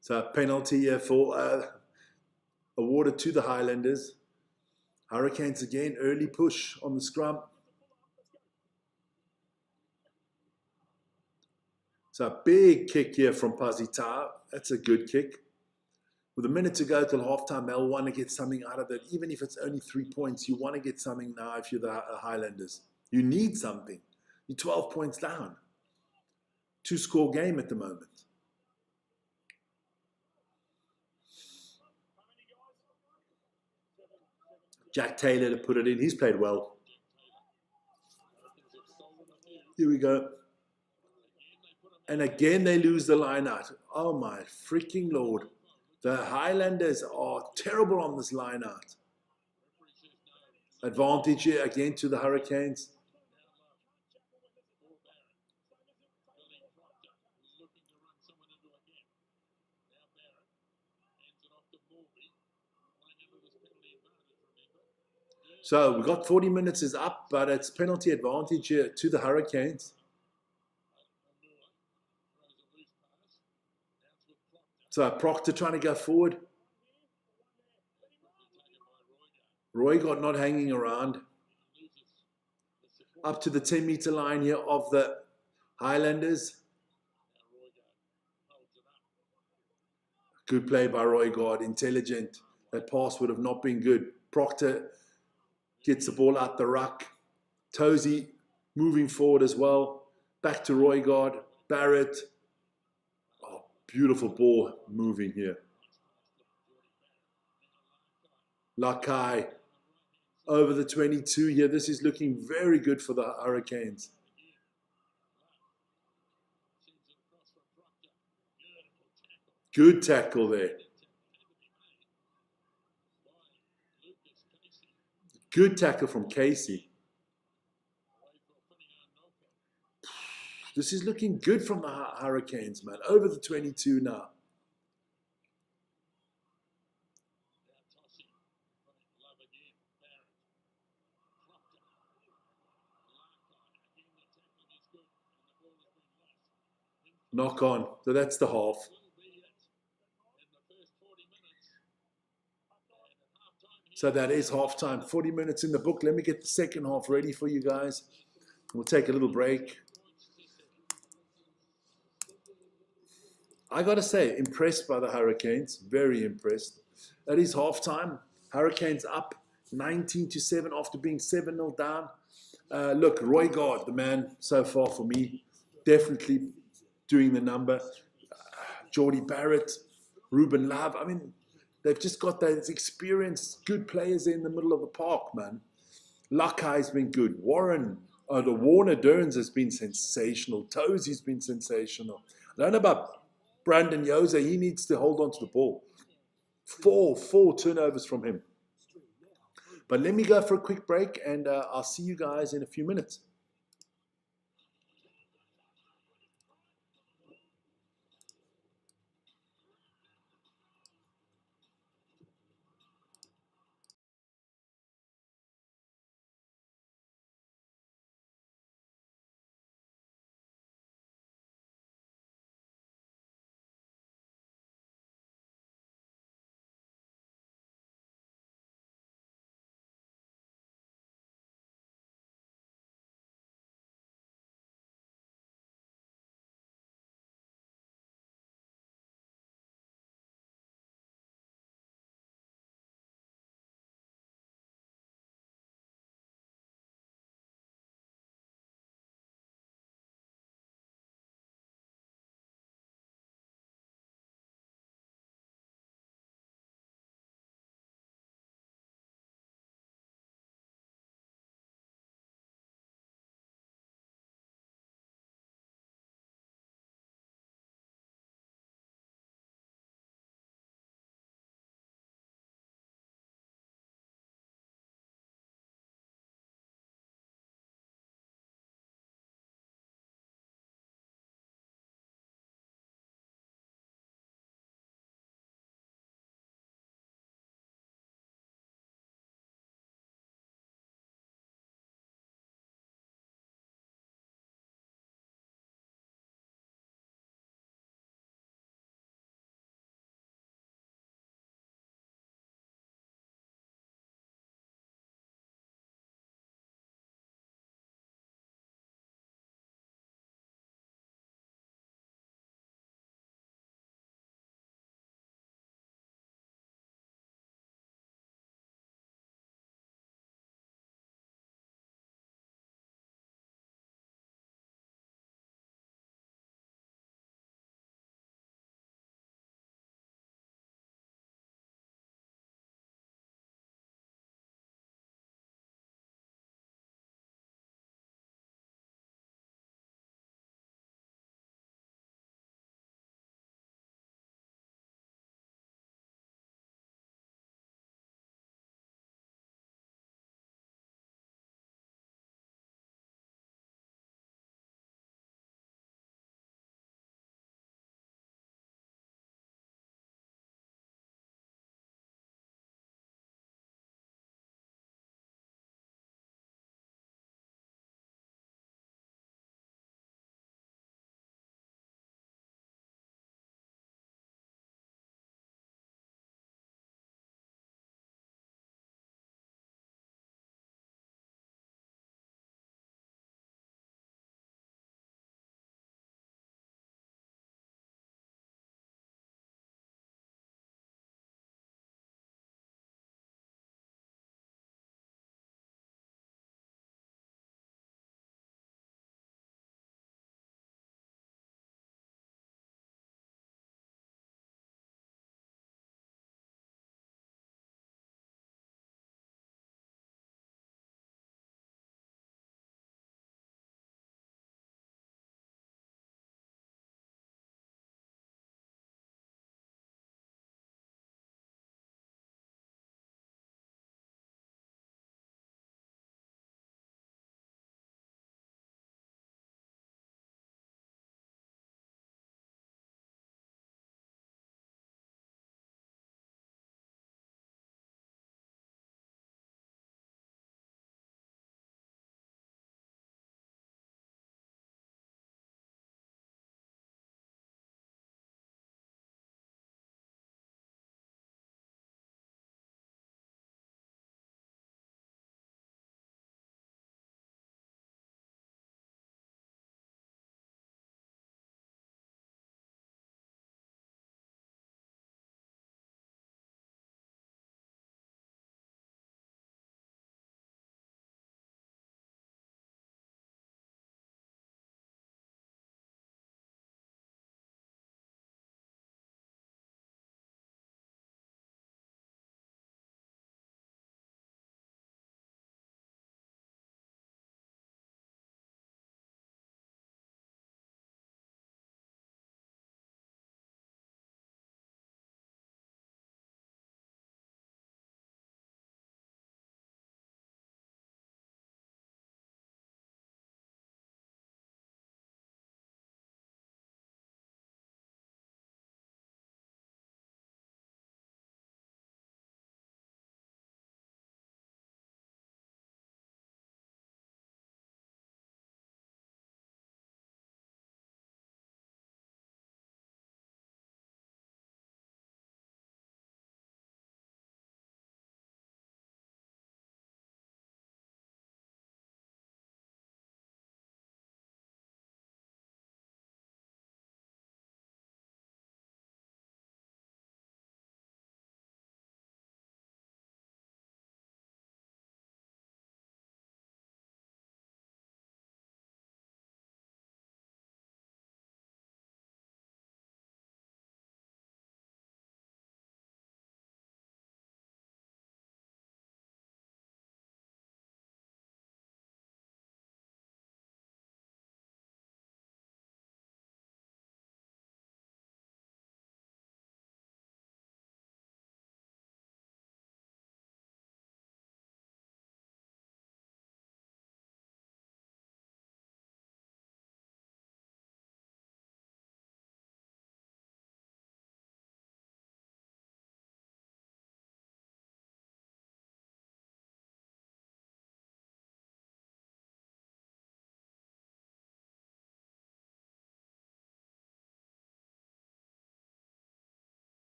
So penalty here for awarded to the Highlanders. Hurricanes again, early push on the scrum. So a big kick here from Pazifica. That's a good kick. With a minute to go till halftime, they'll want to get something out of it. Even if it's only 3 points, you want to get something now if you're the Highlanders. You need something. You're 12 points down. 2-score game at the moment. Jack Taylor to put it in. He's played well. Here we go. And again, they lose the line out. Oh, my freaking Lord. The Highlanders are terrible on this line out. Advantage here again to the Hurricanes. So we've got 40 minutes is up, but it's penalty advantage here to the Hurricanes. So Proctor trying to go forward. Roy not hanging around. Up to the 10-meter line here of the Highlanders. Good play by Roy God, intelligent. That pass would have not been good. Proctor gets the ball out the ruck. Tozy moving forward as well. Back to Roy God. Barrett. Oh, beautiful ball moving here. Lakai over the 22 here. This is looking very good for the Hurricanes. Good tackle there. Good tackle from Casey. This is looking good from the Hurricanes, man. Over the 22 now. Knock on. So that's the half. So that is halftime. 40 minutes in the book. Let me get the second half ready for you guys. We'll take a little break. I got to say, impressed by the Hurricanes. Very impressed. That is halftime. Hurricanes up 19-7 after being 7-0 down. Look, Roy Gard, the man so far for me, definitely doing the number. Geordie Barrett, Ruben Love. I mean, they've just got those experienced, good players in the middle of the park, man. Lakai's been good. The Warner Derns has been sensational. Tozy's been sensational. I don't know about Brandon Yoza. He needs to hold on to the ball. Four turnovers from him. But let me go for a quick break, and I'll see you guys in a few minutes.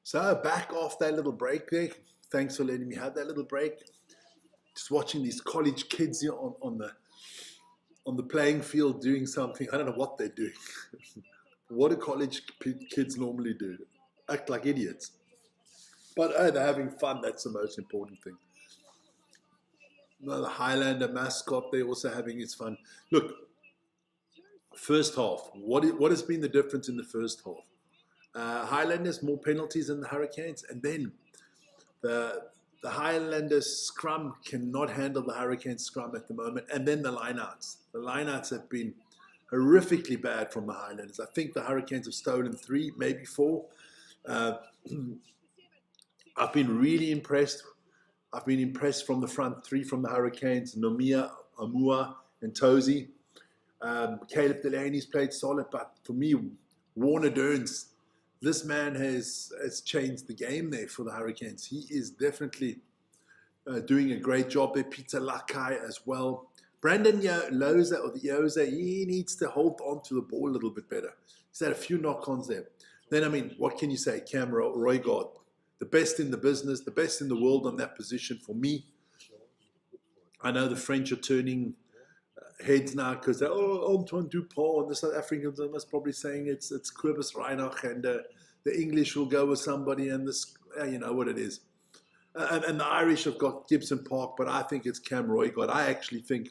So back off that little break there. Thanks for letting me have that little break. Just watching these college kids here on the playing field doing something. I don't know what they're doing. What do college kids normally do? Act like idiots. But they're having fun. That's the most important thing. The Highlander mascot, they're also having its fun. Look, first half. What has been the difference in the first half? Highlanders, more penalties than the Hurricanes. And then the Highlanders scrum cannot handle the Hurricanes scrum at the moment. And then the lineouts. The lineouts have been horrifically bad from the Highlanders. I think the Hurricanes have stolen 3, maybe 4. I've been really impressed. I've been impressed from the front 3 from the Hurricanes: Nomia, Amua, and Tozy. Caleb Delaney's played solid, but for me, Warner Durns, this man has changed the game there for the Hurricanes. He is definitely doing a great job there. Peter Lakai as well. Brandon Yoza, he needs to hold on to the ball a little bit better. He's had a few knock-ons there. Then, I mean, what can you say? Cam Roygard, the best in the business, the best in the world on that position for me. I know the French are turning heads now because they're, Antoine Dupont, and the South Africans are most probably saying it's Kobus Reinach, and the English will go with somebody, and this, you know what it is. And the Irish have got Gibson Park, but I think it's Cam Roygard. I actually think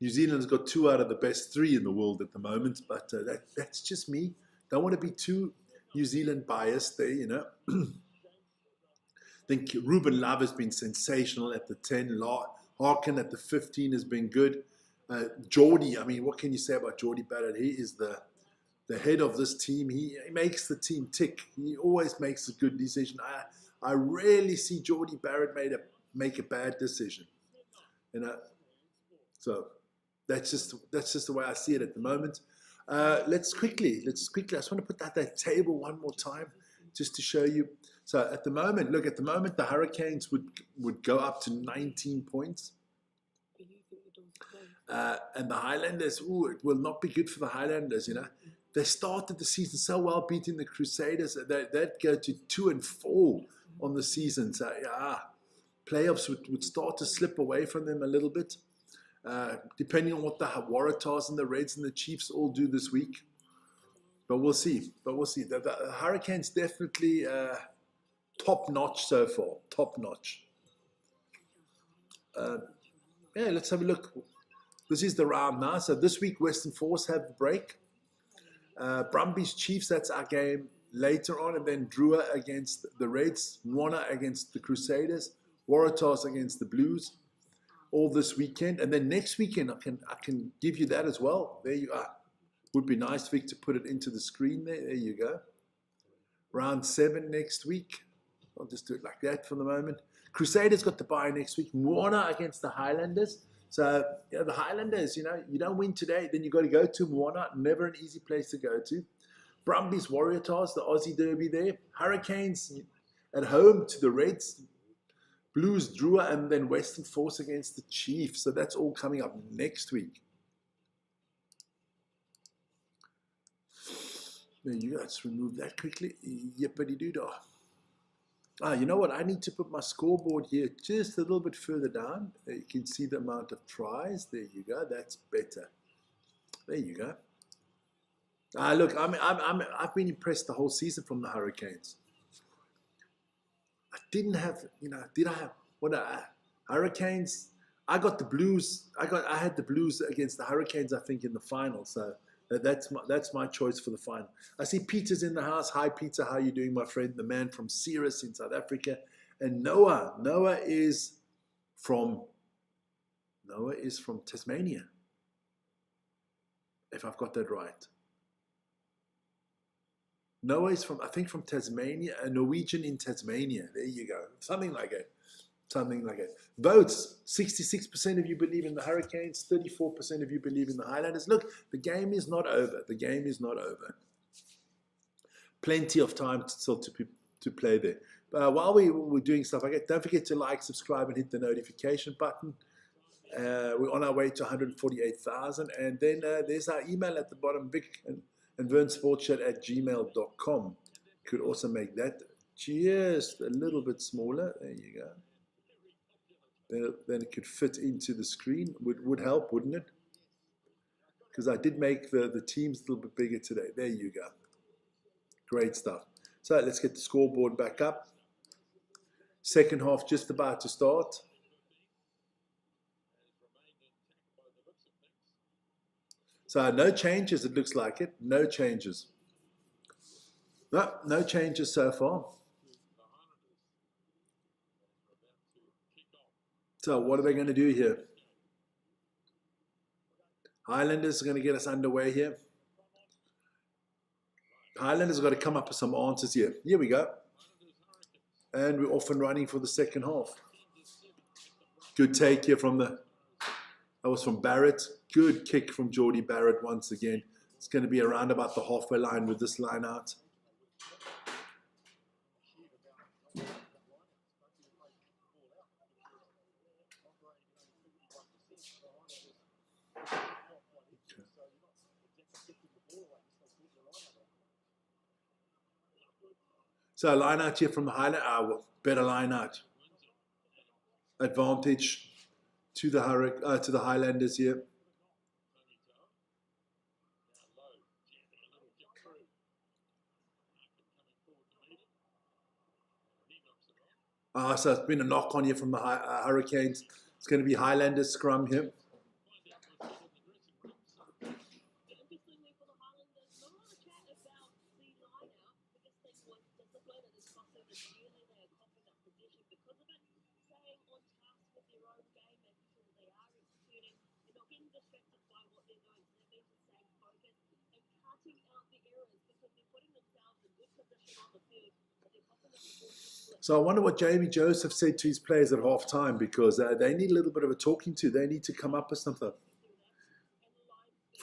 New Zealand's got 2 out of the best 3 in the world at the moment, but that's just me. Don't want to be too New Zealand biased there, you know. I think Ruben Love has been sensational at the 10. Harkin at the 15 has been good. Geordie, I mean, what can you say about Geordie Barrett? He is the head of this team. He makes the team tick. He always makes a good decision. I rarely see Geordie Barrett make a bad decision, you know. So that's just the way I see it at the moment. Let's quickly. I just want to put that table one more time, just to show you. So at the moment, the Hurricanes would go up to 19 points. And the Highlanders, it will not be good for the Highlanders, you know. They started the season so well, beating the Crusaders. They'd go to 2-4 on the season. So, yeah, playoffs would start to slip away from them a little bit, depending on what the Waratahs and the Reds and the Chiefs all do this week. But we'll see. The Hurricanes definitely top-notch so far. Top-notch. Yeah, let's have a look. This is the round now. So this week, Western Force have the break. Brumbies Chiefs, that's our game later on. And then Drua against the Reds. Moana against the Crusaders. Waratahs against the Blues. All this weekend. And then next weekend, I can give you that as well. There you are. Would be nice, Vic, to put it into the screen there. There you go. Round 7 next week. I'll just do it like that for the moment. Crusaders got the bye next week. Moana against the Highlanders. So, you know, the Highlanders, you know, you don't win today, then you got to go to Moana. Never an easy place to go to. Brumbies, Waratahs, the Aussie Derby there. Hurricanes at home to the Reds. Blues, Drua, and then Western Force against the Chiefs. So that's all coming up next week. There you go. Let's remove that quickly. Yippity-doo-dah. You know what? I need to put my scoreboard here just a little bit further down. You can see the amount of tries. There you go. That's better. There you go. Look, I've been impressed the whole season from the Hurricanes. I didn't have, you know, did I have Hurricanes? I got the Blues. I had the Blues against the Hurricanes, I think, in the final. So that's my choice for the final. I see Peter's in the house. Hi, Peter. How are you doing, my friend? The man from Ceres in South Africa. And Noah is from Tasmania, if I've got that right. Noah is from Tasmania, a Norwegian in Tasmania. There you go. Something like it. Votes, 66% of you believe in the Hurricanes, 34% of you believe in the Highlanders. Look, the game is not over. Plenty of time still to play there. While we're doing stuff like that, don't forget to like, subscribe, and hit the notification button. We're on our way to 148,000. And then there's our email at the bottom, Vic and VernSportsShed@gmail.com. Could also make that just a little bit smaller. There you go. Then it could fit into the screen. Would help, wouldn't it? Because I did make the teams a little bit bigger today. There you go. Great stuff. So let's get the scoreboard back up. Second half just about to start. So no changes, it looks like it. No changes. No changes so far. So what are they going to do here? Highlanders are going to get us underway here. Highlanders have got to come up with some answers here. Here we go. And we're off and running for the second half. Good take here from that was from Barrett. Good kick from Geordie Barrett once again. It's going to be around about the halfway line with this line out. So a line out here from the Highlanders. Better line out. Advantage to the Highlanders here. So it's been a knock on here from the Hurricanes. It's going to be Highlanders scrum here. So I wonder what Jamie Joseph said to his players at half time, because they need a little bit of a talking to. They need to come up with something.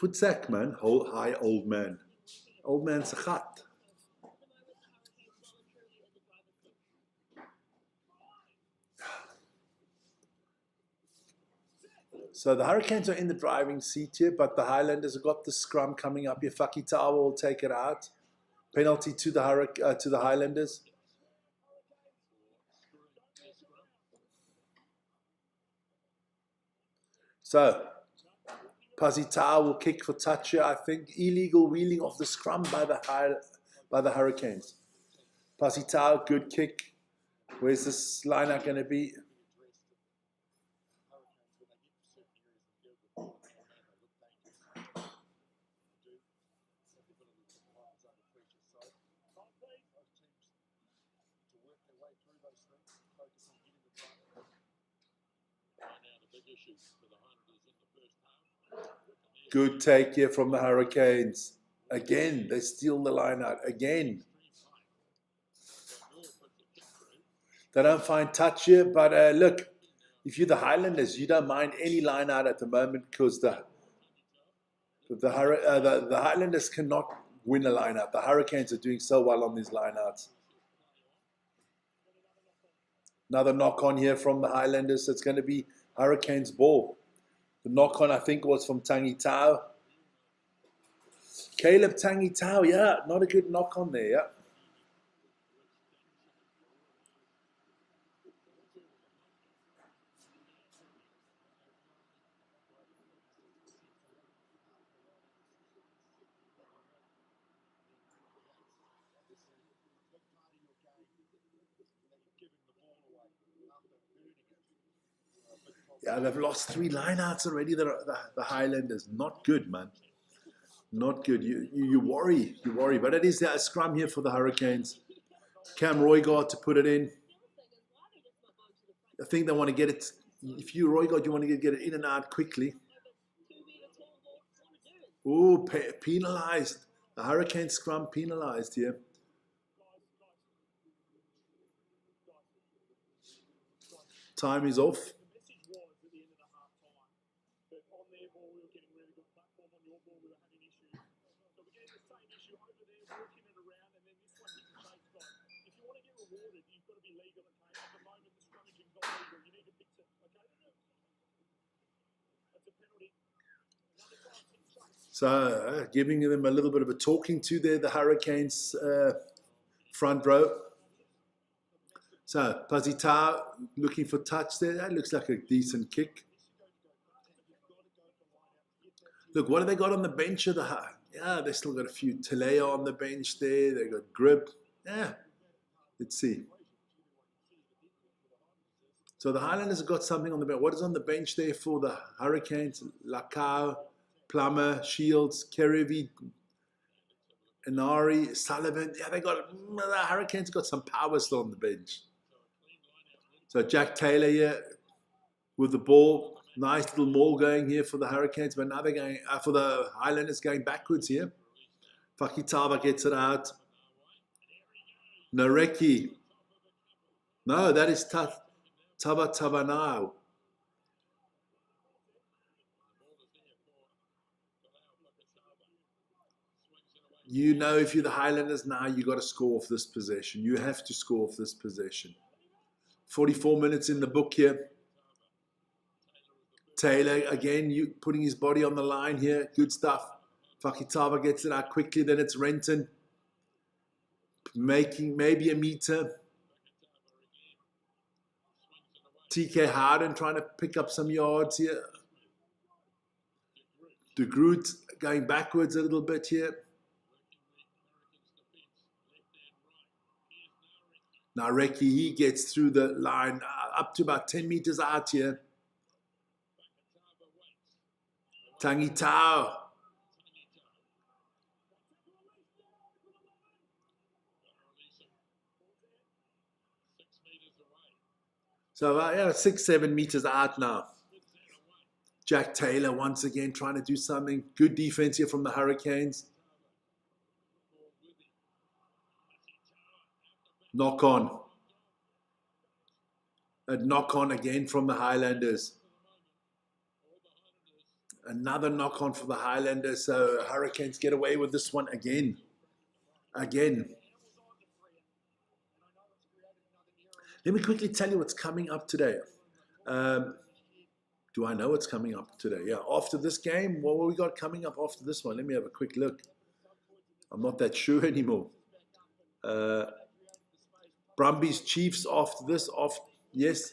Futsak, man. Hi, old man. Old man Sakhat. So the Hurricanes are in the driving seat here, but the Highlanders have got the scrum coming up here. Fakitawa will take it out. Penalty to the Highlanders. So Pazifica will kick for touch here, I think. Illegal wheeling of the scrum by the Hurricanes. Pazifica, good kick. Where's this lineup going to be? Good take here from the Hurricanes. Again, they steal the line out. Again. They don't find touch here, but look, if you're the Highlanders, you don't mind any line out at the moment, because the Highlanders cannot win a line out. The Hurricanes are doing so well on these line outs. Another knock on here from the Highlanders. So it's going to be Hurricanes ball. The knock-on, I think, was from Tangi Tau. Caleb Tangi Tau, yeah, not a good knock-on there, yeah. Yeah, they've lost 3 lineouts already, the Highlanders. Not good, man. Not good. You worry. You worry. But it is a scrum here for the Hurricanes. Cam Roygard to put it in. I think they want to get it. If you're Roygard, you want to get it in and out quickly. Oh, penalized. The Hurricane scrum penalized here. Time is off. So giving them a little bit of a talking to there, the Hurricanes front row. So Pazifica looking for touch there. That looks like a decent kick. Look, what have they got on the bench of the yeah, they still got a few Taleo on the bench there. They got grip. Yeah, let's see. So the Highlanders have got something on the bench. What is on the bench there for the Hurricanes? Lacau, Plummer, Shields, Kerevi, Inari, Sullivan. Yeah, the Hurricanes got some power still on the bench. So Jack Taylor here with the ball. Nice little maul going here for the Hurricanes, but now they're going for the Highlanders going backwards here. Fakitava gets it out. Nareki. No, that is Tavanao. You know, if you're the Highlanders now, you got to score off this possession. You have to score off this possession. 44 minutes in the book here. Taylor, again, you putting his body on the line here. Good stuff. Fakitava gets it out quickly. Then it's Renton. Making maybe a meter. TK Harden trying to pick up some yards here. De Groot going backwards a little bit here. Now Reki, he gets through the line up to about 10 meters out here. Tangi Tau. So yeah, 6-7 meters out now. Jack Taylor once again trying to do something. Good defense here from the Hurricanes. Knock on. A knock on again from the Highlanders. Another knock on for the Highlanders. So Hurricanes get away with this one again. Again. Let me quickly tell you what's coming up today. Do I know what's coming up today? Yeah, after this game, what we got coming up after this one? Let me have a quick look. I'm not that sure anymore. Brumbies Chiefs after this. Yes.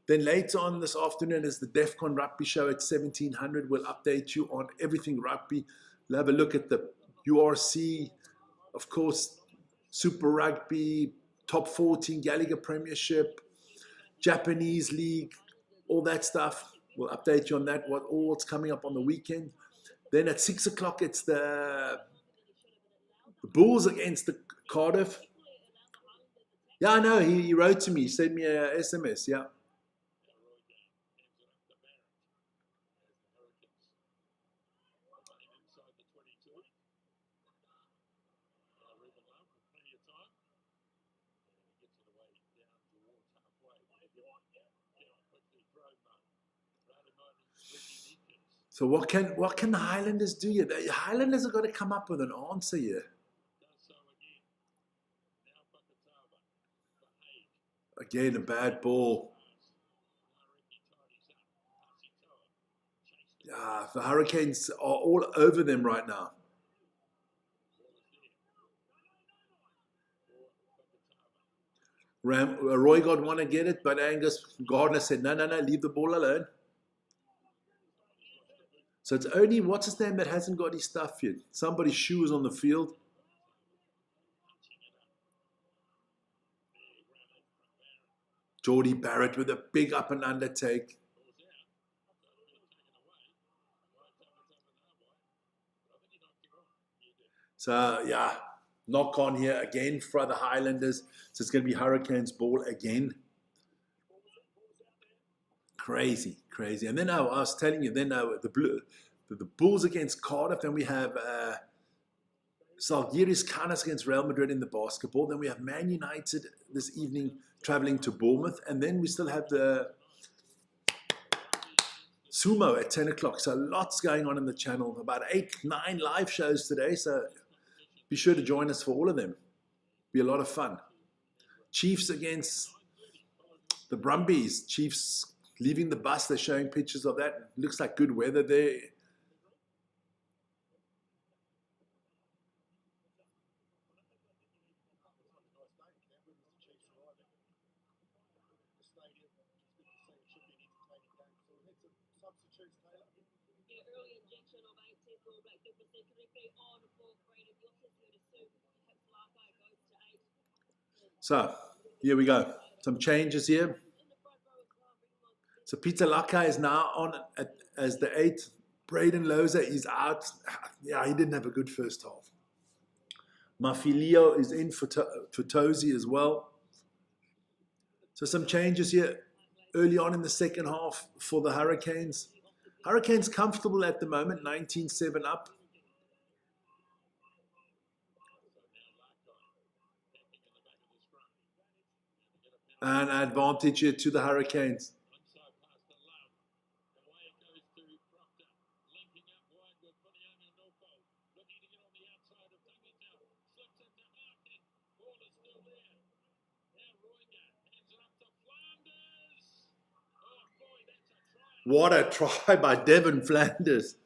Then later on this afternoon is the DEFCON Rugby Show at 1700. We'll update you on everything rugby. We'll have a look at the URC, of course, Super Rugby, Top 14, Gallagher Premiership, Japanese League, all that stuff. We'll update you on that, what's coming up on the weekend. Then at 6 o'clock, it's the Bulls against the Cardiff. Yeah, I know. He wrote to me. He sent me a SMS. Yeah. So what can the Highlanders do here? The Highlanders have got to come up with an answer here. Again, a bad ball. The Hurricanes are all over them right now. Roy God want to get it, but Angus Gardner said, no, leave the ball alone. So it's only, what's his name, that hasn't got his stuff yet. Somebody's shoe is on the field. Geordie Barrett with a big up and under take. So, yeah, knock on here again for the Highlanders. So it's going to be Hurricanes ball again. Crazy. And then I was telling you, then the Bulls against Cardiff. Then we have Zalgiris Kaunas against Real Madrid in the basketball. Then we have Man United this evening traveling to Bournemouth. And then we still have the Sumo at 10 o'clock. So lots going on in the channel. About 8-9 live shows today. So be sure to join us for all of them. Be a lot of fun. Chiefs against the Brumbies. Chiefs leaving the bus. They're showing pictures of that. Looks like good weather there. So, here we go. Some changes here. So Peter Laka is now on as the 8. Braden Loza is out. Yeah, he didn't have a good first half. Mafilio is in for Tozy as well. So some changes here early on in the second half for the Hurricanes. Hurricanes comfortable at the moment, 19-7 up. An advantage here to the Hurricanes. What a try by Devin Flanders.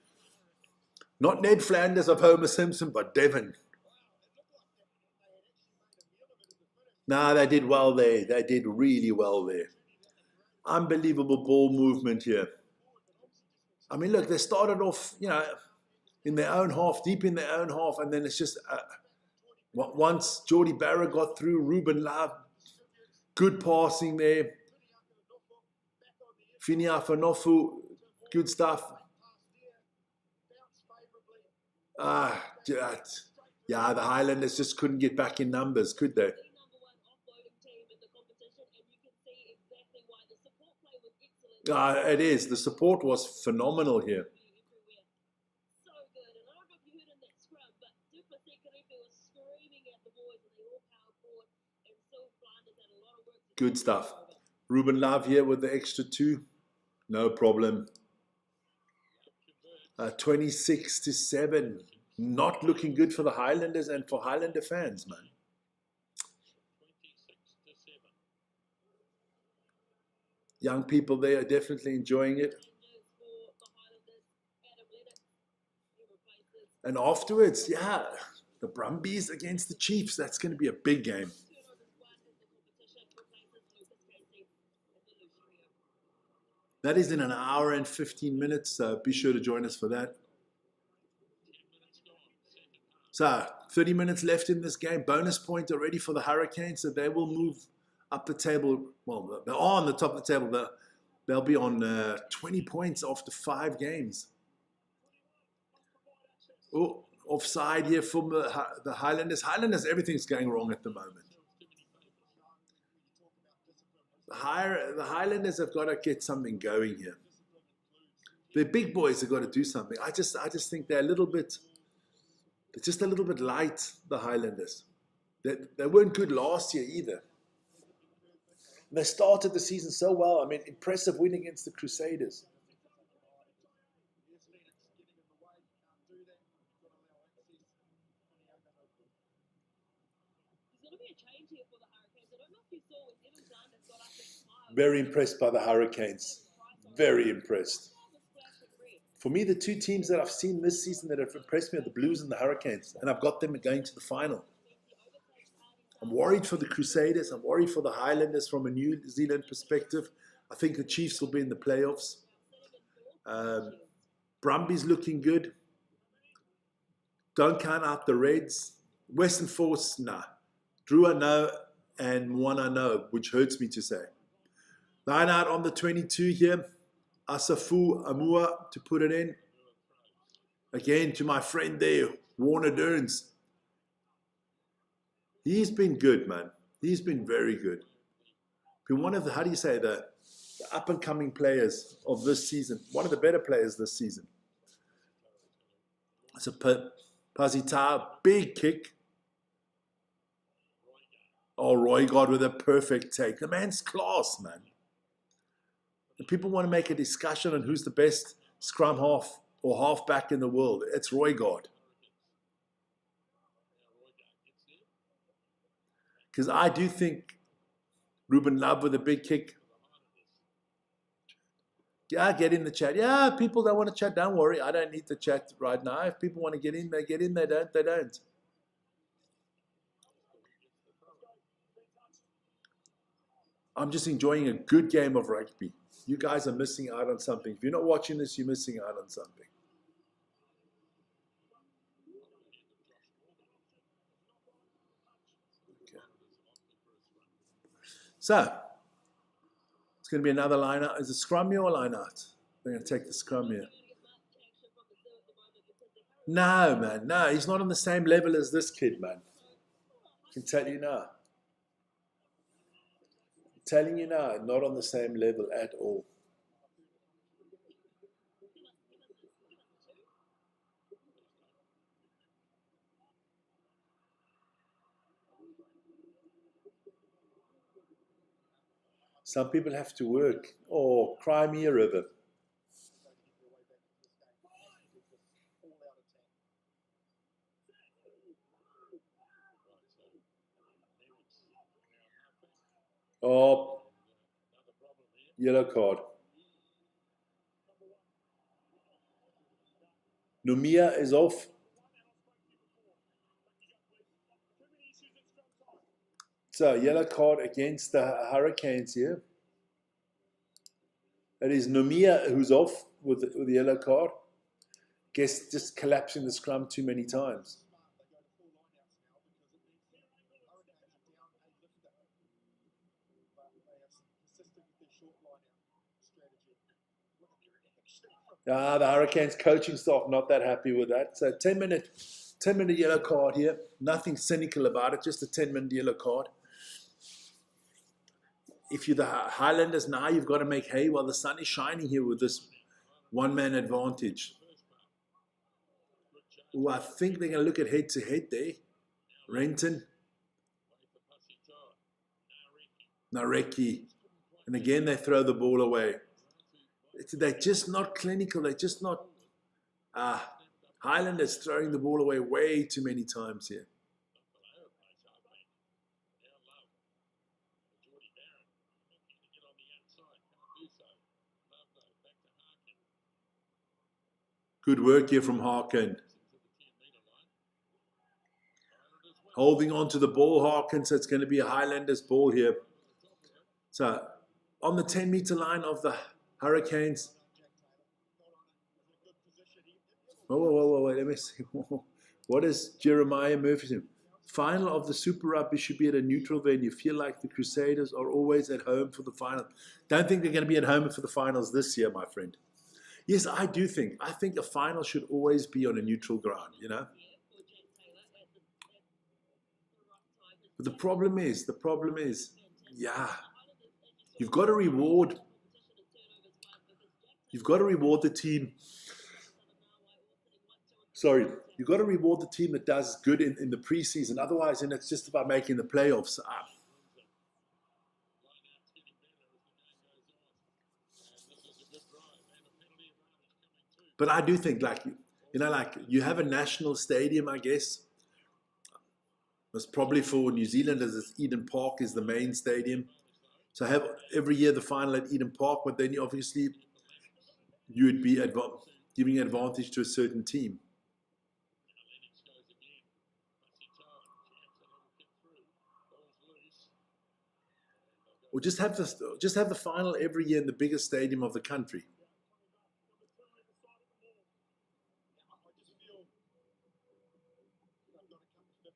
Not Ned Flanders of Homer Simpson, but Devin. No, they did well there. They did really well there. Unbelievable ball movement here. I mean, look, they started off, in their own half, deep in their own half, and then it's just once Jordy Barra got through, Ruben Love, good passing there. Finia Fanofu, good stuff. Yeah, the Highlanders just couldn't get back in numbers, could they? It is. The support was phenomenal here. Good stuff. Ruben Love here with the extra 2. No problem. 26-7. Not looking good for the Highlanders and for Highlander fans, man. Young people there are definitely enjoying it. And afterwards, yeah, the Brumbies against the Chiefs. That's going to be a big game. That is in an hour and 15 minutes, so be sure to join us for that. So, 30 minutes left in this game. Bonus point already for the Hurricanes, so they will move up the table. Well, they're on the top of the table. They'll be on 20 points after 5 games. Oh, offside here from the Highlanders. Highlanders, everything's going wrong at the moment. The Highlanders have got to get something going here. The big boys have got to do something. I just think they're just a little bit light, the Highlanders. They weren't good last year either. And they started the season so well. I mean, impressive win against the Crusaders. Very impressed by the Hurricanes. Very impressed. For me, the 2 teams that I've seen this season that have impressed me are the Blues and the Hurricanes. And I've got them going to the final. I'm worried for the Crusaders. I'm worried for the Highlanders from a New Zealand perspective. I think the Chiefs will be in the playoffs. Brumbies looking good. Don't count out the Reds. Western Force, nah. Drew, I know, and Moana, no, which hurts me to say. Line out on the 22 here. Asafu Amua to put it in. Again, to my friend there, Warner Durns. He's been good, man. He's been very good. Been one of the, how do you say, the up-and-coming players of this season. One of the better players this season. So Pazifica, big kick. Oh, Roy God with a perfect take. The man's class, man. And people want to make a discussion on who's the best scrum half or halfback in the world. It's Roy God. Because I do think Ruben Love with a big kick. Yeah, get in the chat. Yeah, people that want to chat, don't worry. I don't need to chat right now. If people want to get in, they get in. They don't, they don't. I'm just enjoying a good game of rugby. You guys are missing out on something. If you're not watching this, you're missing out on something. Okay. So, it's going to be another line out. Is it scrum here or line out? We're going to take the scrum here. No, man. No, he's not on the same level as this kid, man. I can tell you now. I'm telling you now, not on the same level at all. Some people have to work. Oh, cry me a river. Oh, yellow card. Numia is off. So, yellow card against the Hurricanes here. It is Numia who's off with the yellow card. Guess just collapsing the scrum too many times. The Hurricanes coaching staff not that happy with that. So 10-minute yellow card here. Nothing cynical about it, just a 10-minute yellow card. If you're the Highlanders now, you've got to make hay while the sun is shining here with this one-man advantage. Ooh, I think they're going to look at head-to-head there. Renton. Nareki. And again, they throw the ball away. They're just not clinical. They're just not... Highlanders throwing the ball away way too many times here. Good work here from Harkin. Holding on to the ball, Harkin, so it's going to be a Highlanders ball here. So, on the 10-meter line of the Hurricanes. Whoa, let me see. What is Jeremiah Murphy? Final of the Super Rugby should be at a neutral venue. Feel like the Crusaders are always at home for the final. Don't think they're going to be at home for the finals this year, my friend. Yes, I do think. I think a final should always be on a neutral ground, you know. But the problem is, yeah, you've got to reward the team. Sorry, you've got to reward the team that does good in the preseason. Otherwise, then it's just about making the playoffs. But I do think, like you have a national stadium, I guess. It's probably for New Zealanders, it's Eden Park is the main stadium. So have every year the final at Eden Park, but then obviously you would be giving advantage to a certain team. Or just have the final every year in the biggest stadium of the country.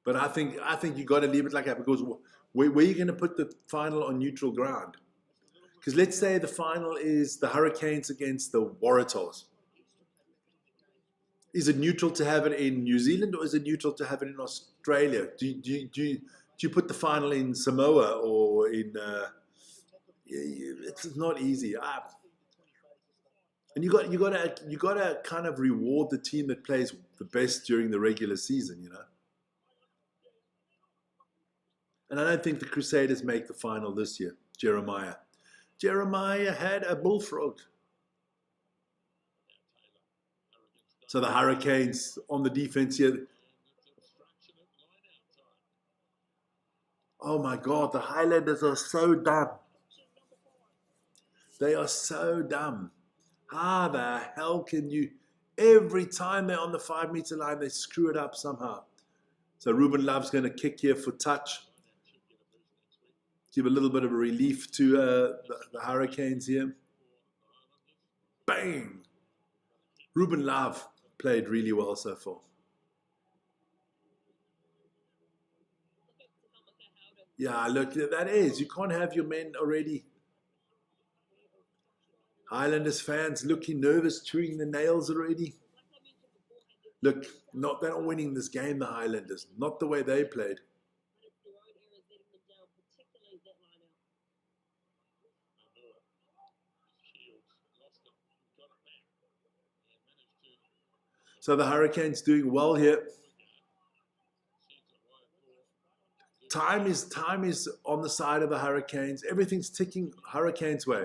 But I think you got to leave it like that, because where are you going to put the final on neutral ground? Because let's say the final is the Hurricanes against the Waratahs. Is it neutral to have it in New Zealand, or is it neutral to have it in Australia? Do you put the final in Samoa or in? It's not easy. And you got to kind of reward the team that plays the best during the regular season, you know. And I don't think the Crusaders make the final this year. Jeremiah had a bullfrog. So the Hurricanes on the defense here. Oh my God, the Highlanders are so dumb. They are so dumb. How the hell can you... Every time they're on the 5-meter line, they screw it up somehow. So Ruben Love's going to kick here for touch. give a little bit of a relief to the Hurricanes here. Bang! Ruben Love played really well so far. Yeah, look, that is. You can't have your men already. Highlanders fans looking nervous, chewing the nails already. Look, they're not winning this game, the Highlanders. Not the way they played. So the Hurricanes doing well here. Time is on the side of the Hurricanes. Everything's ticking Hurricanes' way.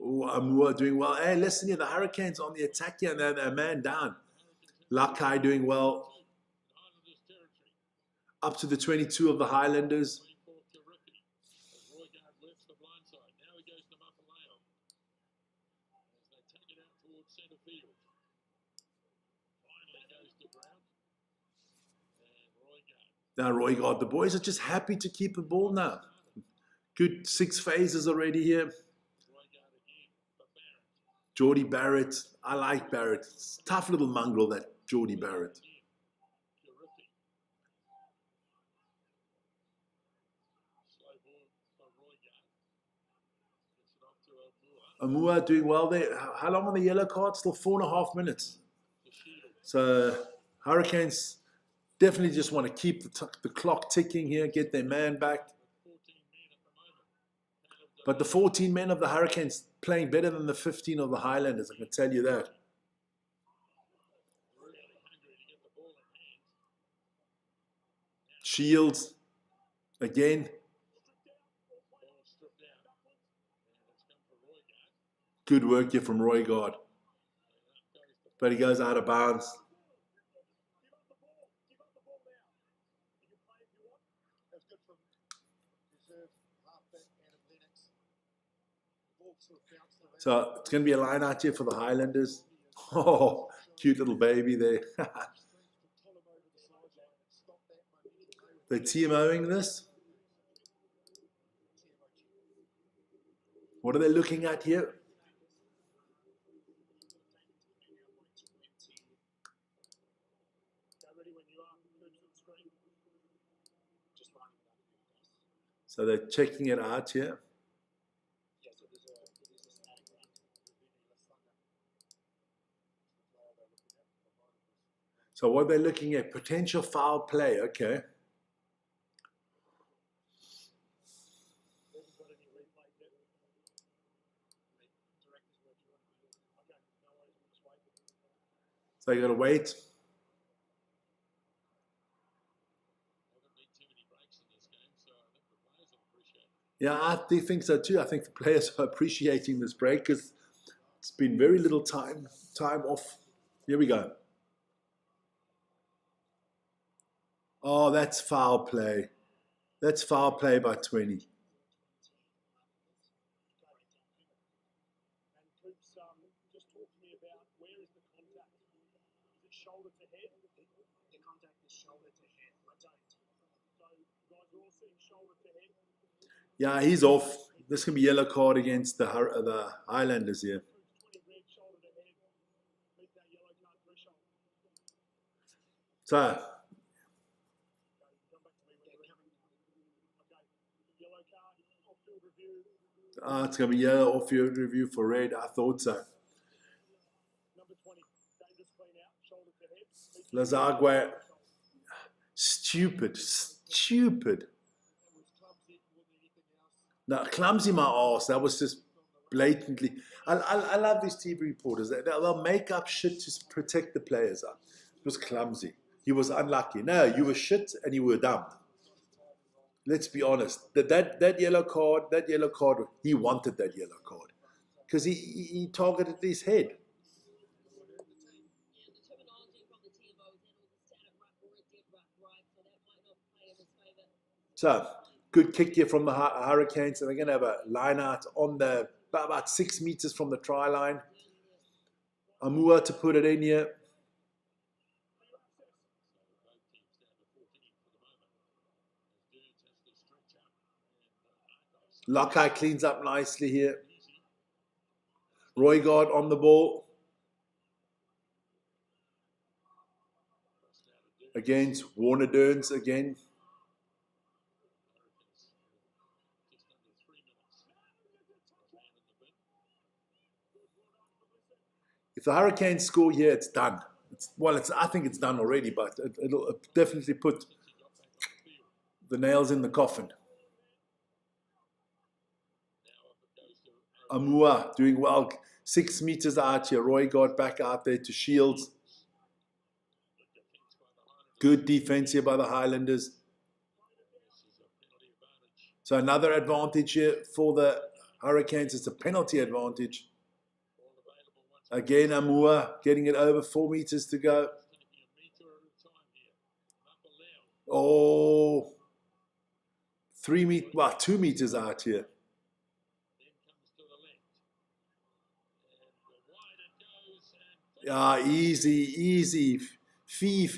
Oh, Amua doing well. Hey, listen here, the Hurricanes on the attack here, and they're a man down. Lakai doing well. Up to the 22 of the Highlanders. Now, Roygard, the boys are just happy to keep the ball now. Good 6 phases already here. Geordie Barrett. I like Barrett. It's a tough little mongrel, that Geordie Barrett. Amua doing well there. How long on the yellow card? Still 4.5 minutes. So Hurricanes definitely just want to keep the clock ticking here, get their man back. But the 14 men of the Hurricanes playing better than the 15 of the Highlanders, I can tell you that. Shields again. Good work here from Roygard. But he goes out of bounds. So it's going to be a line out here for the Highlanders. Oh, cute little baby there. They're TMOing this. What are they looking at here? So they're checking it out here. So what they're looking at, potential foul play, okay. So you got to wait. Yeah, I do think so too. I think the players are appreciating this break because it's been very little time off. Here we go. Oh, that's foul play. That's foul play by 20. Yeah, he's off. This can be yellow card against the Highlanders here. So, it's going to be yellow off-field review for red. I thought so. Lazagwe, stupid. No, clumsy my arse. That was just blatantly. I love these TV reporters. They'll make up shit to protect the players. It was clumsy. He was unlucky. No, you were shit and you were dumb. Let's be honest. That yellow card, he wanted that yellow card because he targeted his head. So, good kick here from the Hurricanes, and they're going to have a line out on the about 6 meters from the try line. Amua to put it in here. Lakai cleans up nicely here. Roygard on the ball. Against Warner Derns again. If the Hurricanes score here, it's done. I think it's done already, but it'll definitely put the nails in the coffin. Amua doing well. 6 meters out here. Roygard back out there to Shields. Good defense here by the Highlanders. So another advantage here for the Hurricanes. It's a penalty advantage. Again, Amua getting it over. 4 meters to go. Oh, 2 meters out here. Yeah, easy. Fihi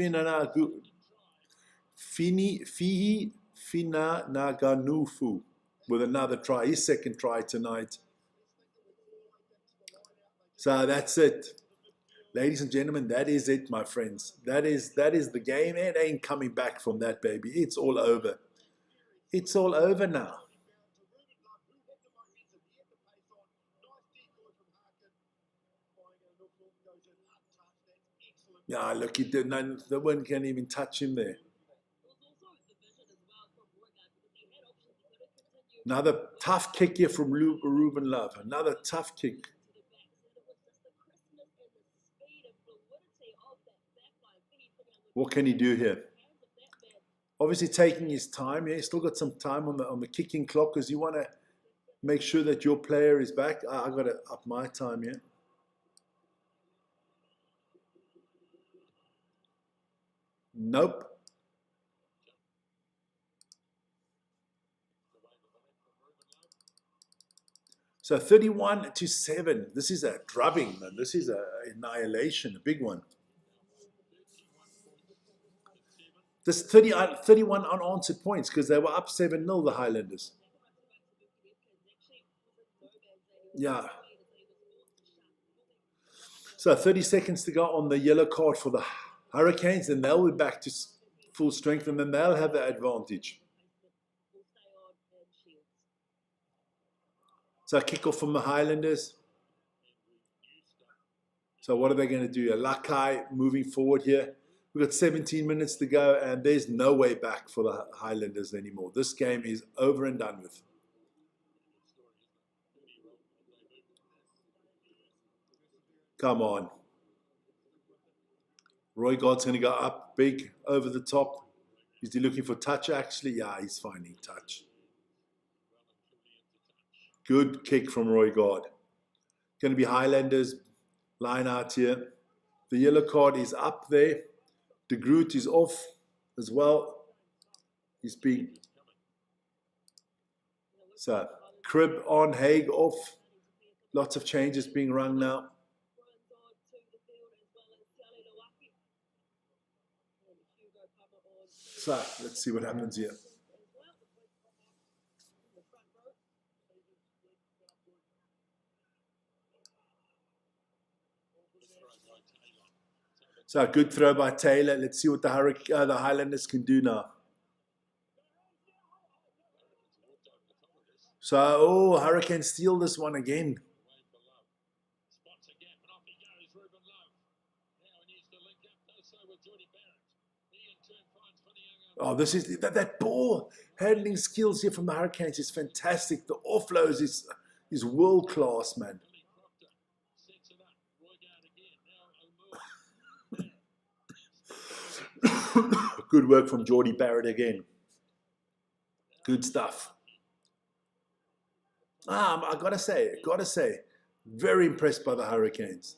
Finaganufu with another try. His second try tonight. So that's it. Ladies and gentlemen, that is it, my friends. That is the game. It ain't coming back from that, baby. It's all over. It's all over now. Yeah, look, the one can't even touch him there. Another tough kick here from Ruben Love. Another tough kick. What can he do here? Obviously taking his time. Yeah, he's still got some time on the kicking clock because you want to make sure that your player is back. I got to up my time here. Nope. So 31-7. This is a drubbing, man. This is an annihilation, a big one. This 31 unanswered points because they were up 7-0, the Highlanders. Yeah. So 30 seconds to go on the yellow card for the Hurricanes, and they'll be back to full strength, and then they'll have the advantage. So a kickoff from the Highlanders. So what are they going to do? Lakai moving forward here. We've got 17 minutes to go, and there's no way back for the Highlanders anymore. This game is over and done with. Come on. Roygard's going to go up big over the top. Is he looking for touch, actually? Yeah, he's finding touch. Good kick from Roygard. Going to be Highlanders line out here. The yellow card is up there. De Groot is off as well. He's being... So, Crib on, Haig off. Lots of changes being rung now. So, let's see what happens here. So, a good throw by Taylor. Let's see what the Highlanders can do now. So, Hurricanes steal this one again. Oh, this is that ball handling skills here from the Hurricanes is fantastic. The offloads is world class, man. Good work from Geordie Barrett again. Good stuff. I gotta say, very impressed by the Hurricanes.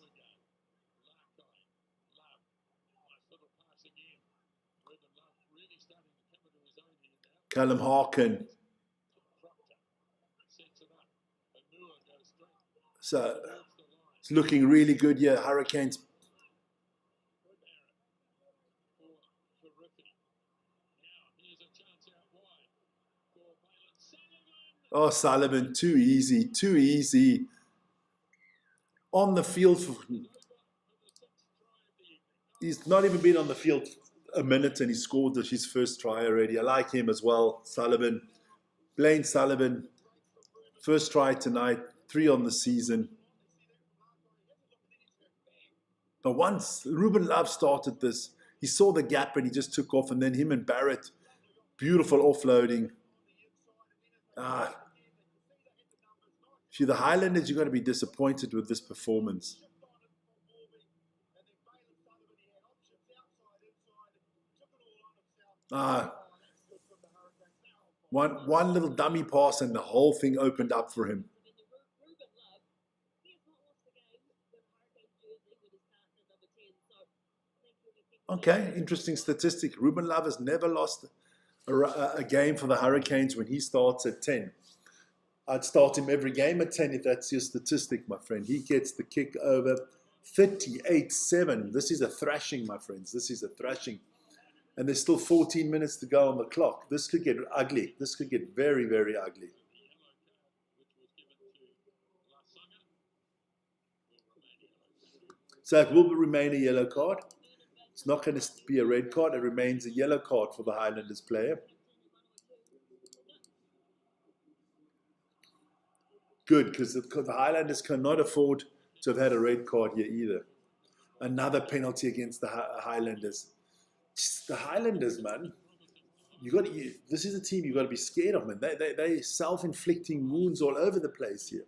Callum Harkin. So it's looking really good here. Hurricanes. Oh, Sullivan, too easy, too easy. On the field, he's not even been on the field a minute and he scored his first try already. I like him as well, Sullivan. Blaine Sullivan, first try tonight, 3 on the season. But once Ruben Love started this, he saw the gap and he just took off, and then him and Barrett, beautiful offloading. If you're the Highlanders, you've got to be disappointed with this performance. One little dummy pass and the whole thing opened up for him. Okay, interesting statistic. Ruben Love has never lost a game for the Hurricanes when he starts at 10. I'd start him every game at 10 if that's your statistic, my friend. He gets the kick over 38-7. This is a thrashing, my friends. This is a thrashing. And there's still 14 minutes to go on the clock. This could get ugly. This could get very, very ugly. So it will remain a yellow card. It's not going to be a red card. It remains a yellow card for the Highlanders player. Good, because the Highlanders cannot afford to have had a red card here either. Another penalty against the Highlanders. The Highlanders, man. This is a team you've got to be scared of, man. They self-inflicting wounds all over the place here.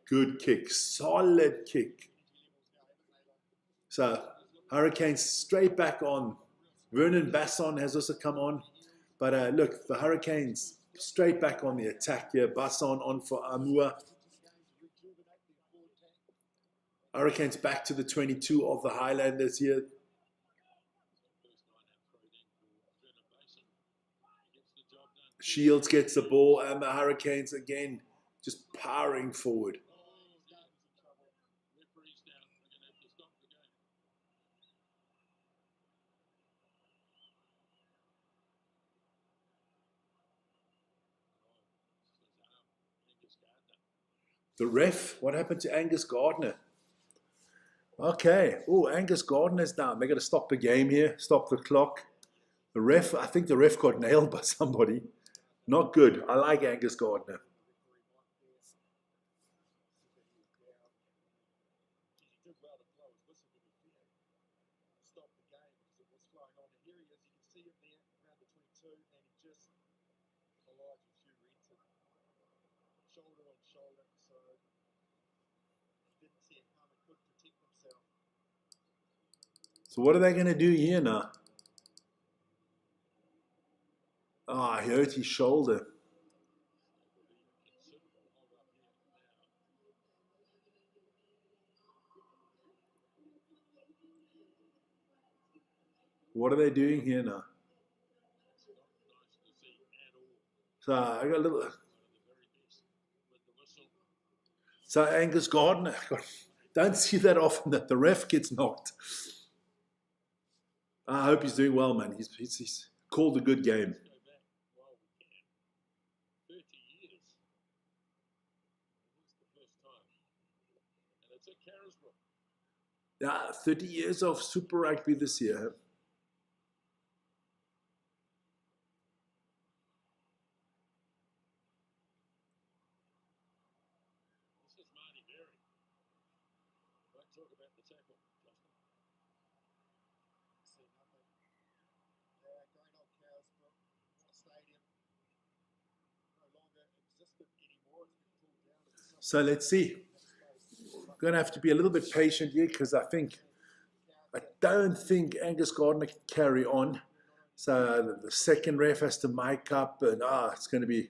Good kick. Solid kick. So, Hurricanes straight back on. Vernon Basson has also come on. But look, the Hurricanes straight back on the attack here. Basson on for Amua. Hurricanes back to the 22 of the Highlanders here. Shields gets the ball, and the Hurricanes again just powering forward. The ref, what happened to Angus Gardner? Okay. Oh, Angus Gardner's down. They're going to stop the game here, stop the clock. The ref, I think the ref got nailed by somebody. Not good. I like Angus Gardner. So what are they going to do here now? Ah, he hurt his shoulder. What are they doing here now? So I got a little. So Angus Gardner, don't see that often that the ref gets knocked. I hope he's doing well, man. He's called a good game. Yeah, 30 years of Super Rugby this year. So let's see. Going to have to be a little bit patient here because I don't think Angus Gardner can carry on. So the second ref has to mic up, and it's going to be.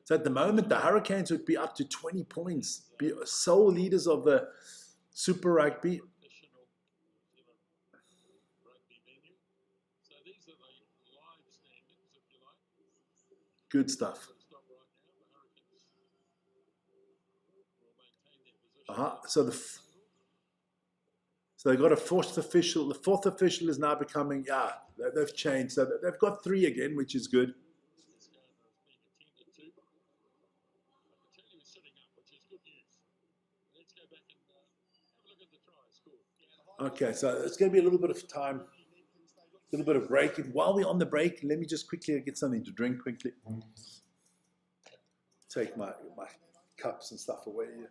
So at the moment, the Hurricanes would be up to 20 points, be sole leaders of the Super Rugby. Good stuff. So So they've got a fourth official. The fourth official is now becoming, yeah, they've changed. So they've got 3 again, which is good. Okay, so it's going to be a little bit of time, a little bit of break. And while we're on the break, let me just quickly get something to drink quickly. Take my cups and stuff away here.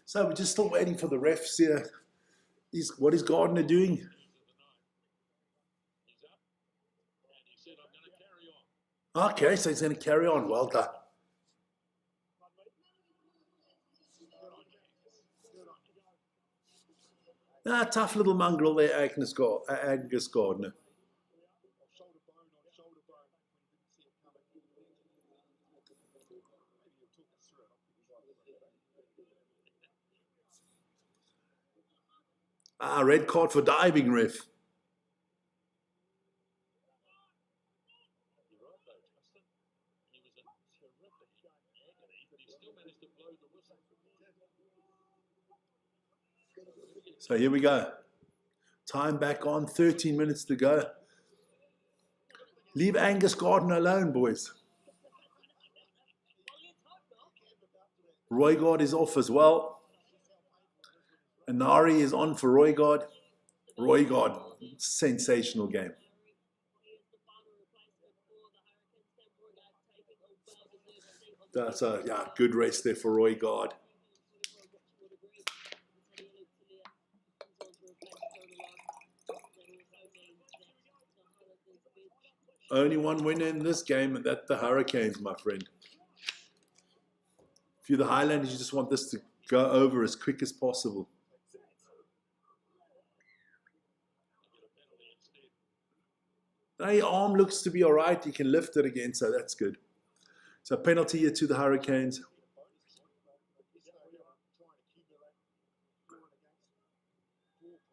So we're just still waiting for the refs here. What is Gardner doing? Okay, so he's going to carry on. Well done. Tough little mongrel there, Angus Gardner. Red card for diving, ref. So here we go. Time back on, 13 minutes to go. Leave Angus Gardner alone, boys. Roygard is off as well. Anari is on for Roygard. Roygard, sensational game. That's a good race there for Roygard. Only one winner in this game, and that's the Hurricanes, my friend. If you're the Highlanders, you just want this to go over as quick as possible. Now your arm looks to be all right. You can lift it again, so that's good. So penalty here to the Hurricanes.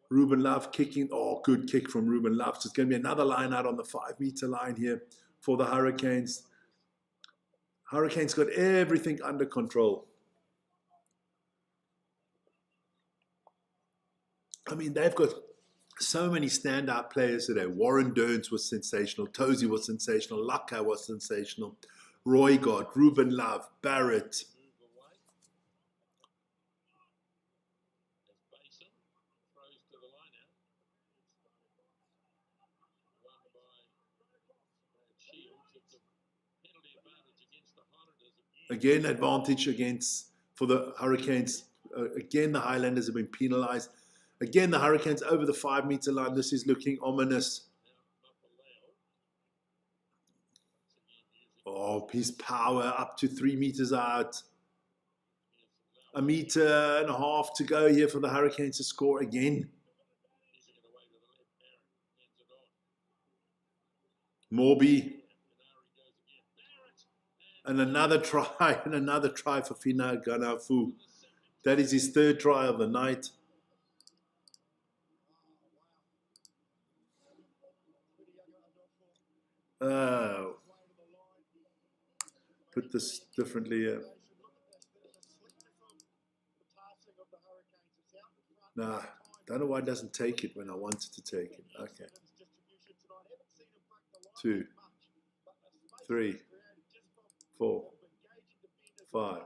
Ruben Love kicking. Oh, good kick from Ruben Love. So it's going to be another line out on the 5-meter line here for the Hurricanes. Hurricanes got everything under control. I mean, they've got so many standout players today. Warren Durns was sensational. Tozy was sensational. Laka was sensational. Roygard, Ruben Love, Barrett. Again, advantage for the Hurricanes. Again, the Highlanders have been penalized. Again, the Hurricanes over the 5-meter line. This is looking ominous. Oh, his power up to 3 meters out. 1.5 meters to go here for the Hurricanes to score again. Morby. And another try, and another try for Fina Ganafu. That is his 3rd try of the night. Oh. Put this differently here. Nah, don't know why it doesn't take it when I want it to take it. Okay. 2, 3, 4, 5,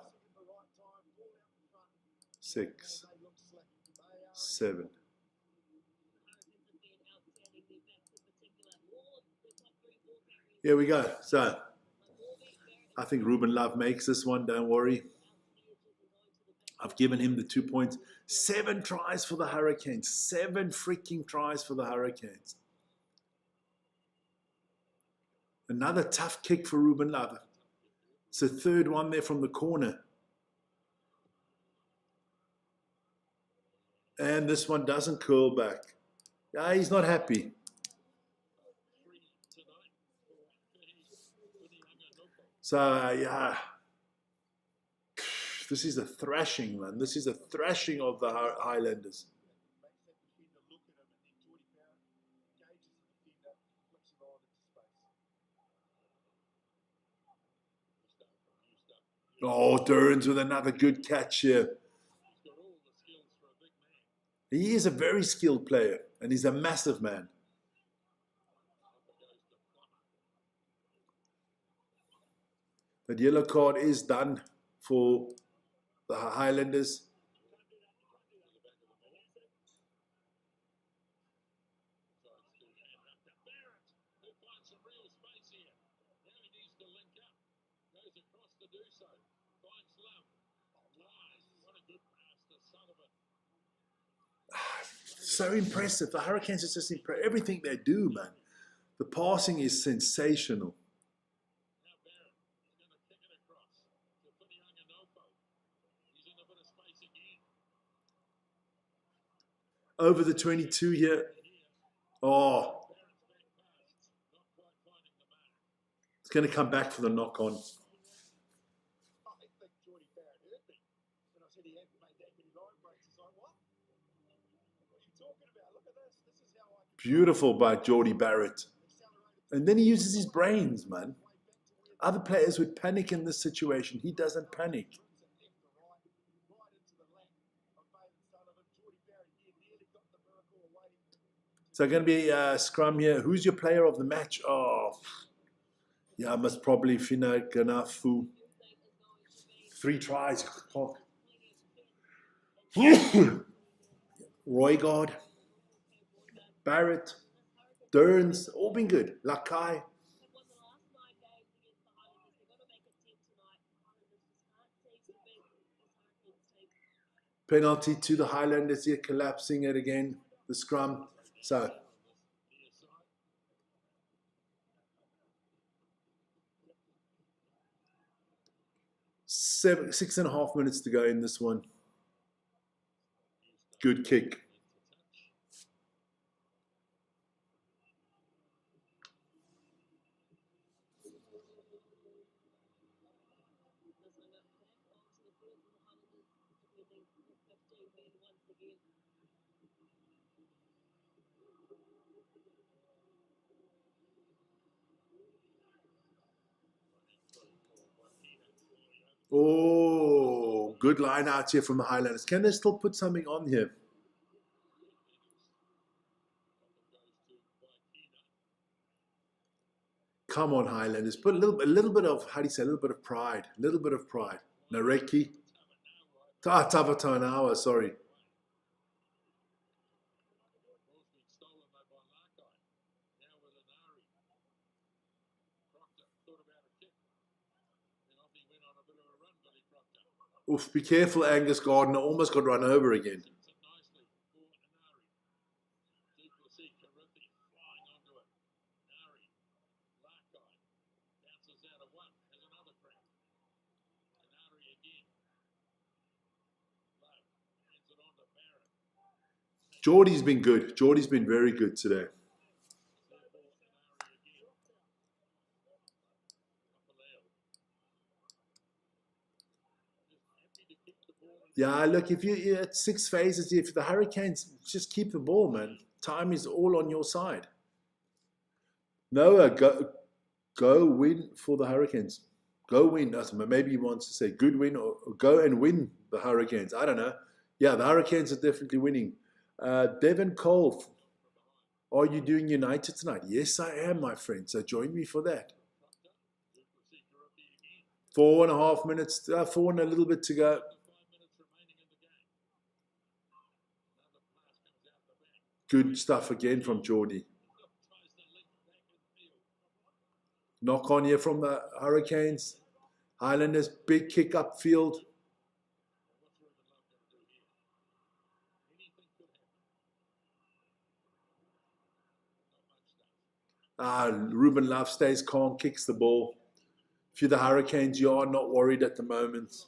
6, 7, Here we go. So I think Ruben Love makes this one. Don't worry. I've given him the 2 points. 7 tries for the Hurricanes. 7 freaking tries for the Hurricanes. Another tough kick for Ruben Love. It's the third one there from the corner. And this one doesn't curl back. Yeah, he's not happy. So, yeah. This is a thrashing, man. This is a thrashing of the Highlanders. Oh, Durrans with another good catch here. He is a very skilled player, and he's a massive man. The yellow card is done for the Highlanders. So impressive. The Hurricanes is just impressive. Everything they do, man. The passing is sensational. Over the 22 here. Oh. It's going to come back for the knock on. Beautiful by Jordie Barrett. And then he uses his brains, man. Other players would panic in this situation. He doesn't panic. So going to be a scrum here. Who's your player of the match? Oh, yeah, most probably Fina Ganafu. 3 tries. Roygaard, Barrett, Durrans, all been good. Lakai. Penalty to the Highlanders here, collapsing it again, the scrum. So, six and a half minutes to go in this one. Good kick. Oh, good line out here from the Highlanders. Can they still put something on here? Come on, Highlanders. Put a little bit of, how do you say, a little bit of pride. A little bit of pride. Nareki. Tavatanawa, sorry. Oof, be careful, Angus Gardner. Almost got run over again. Jordie's been good. Jordie's been very good today. Yeah, look, if you're at 6 phases, if the Hurricanes just keep the ball, man, time is all on your side. Noah, go win for the Hurricanes. Go win. Maybe he wants to say good win or go and win the Hurricanes. I don't know. Yeah, the Hurricanes are definitely winning. Devin Cole, are you doing United tonight? Yes, I am, my friend. So join me for that. 4.5 minutes, 4 and a little bit to go. Good stuff again from Jordie. Knock on here from the Hurricanes. Highlanders, big kick up field. Ruben Love stays calm, kicks the ball. If you're the Hurricanes, you are not worried at the moment.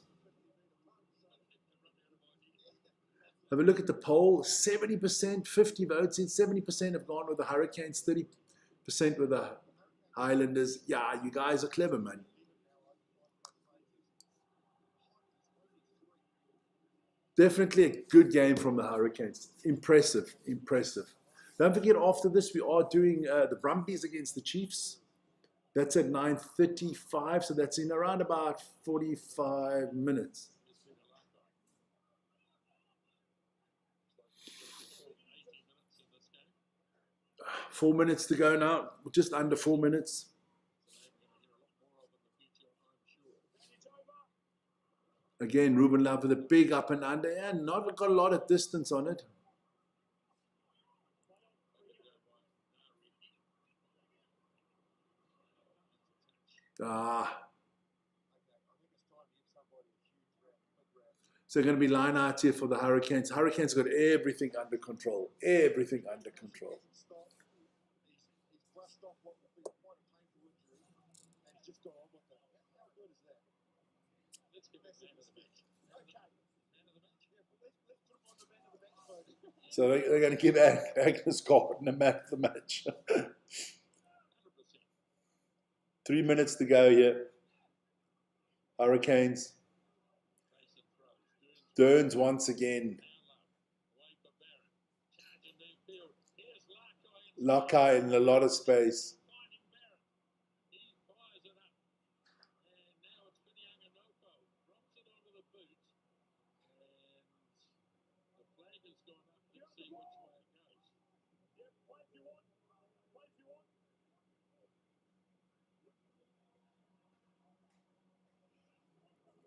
Have a look at the poll. 70%, 50 votes in. 70% have gone with the Hurricanes, 30% with the Highlanders. Yeah, you guys are clever, man. Definitely a good game from the Hurricanes. Impressive, impressive. Don't forget, after this, we are doing the Brumbies against the Chiefs. That's at 9:35, so that's in around about 45 minutes. Four minutes to go now, just under 4 minutes. Again, Ruben Love with a big up and under, and not got a lot of distance on it. So going to be line out here for the Hurricanes. Hurricanes got everything under control. Everything under control. So they're going to give Agnes Gordon a man of the match. 3 minutes to go here. Hurricanes. Durns once again. Lakai in a lot of space.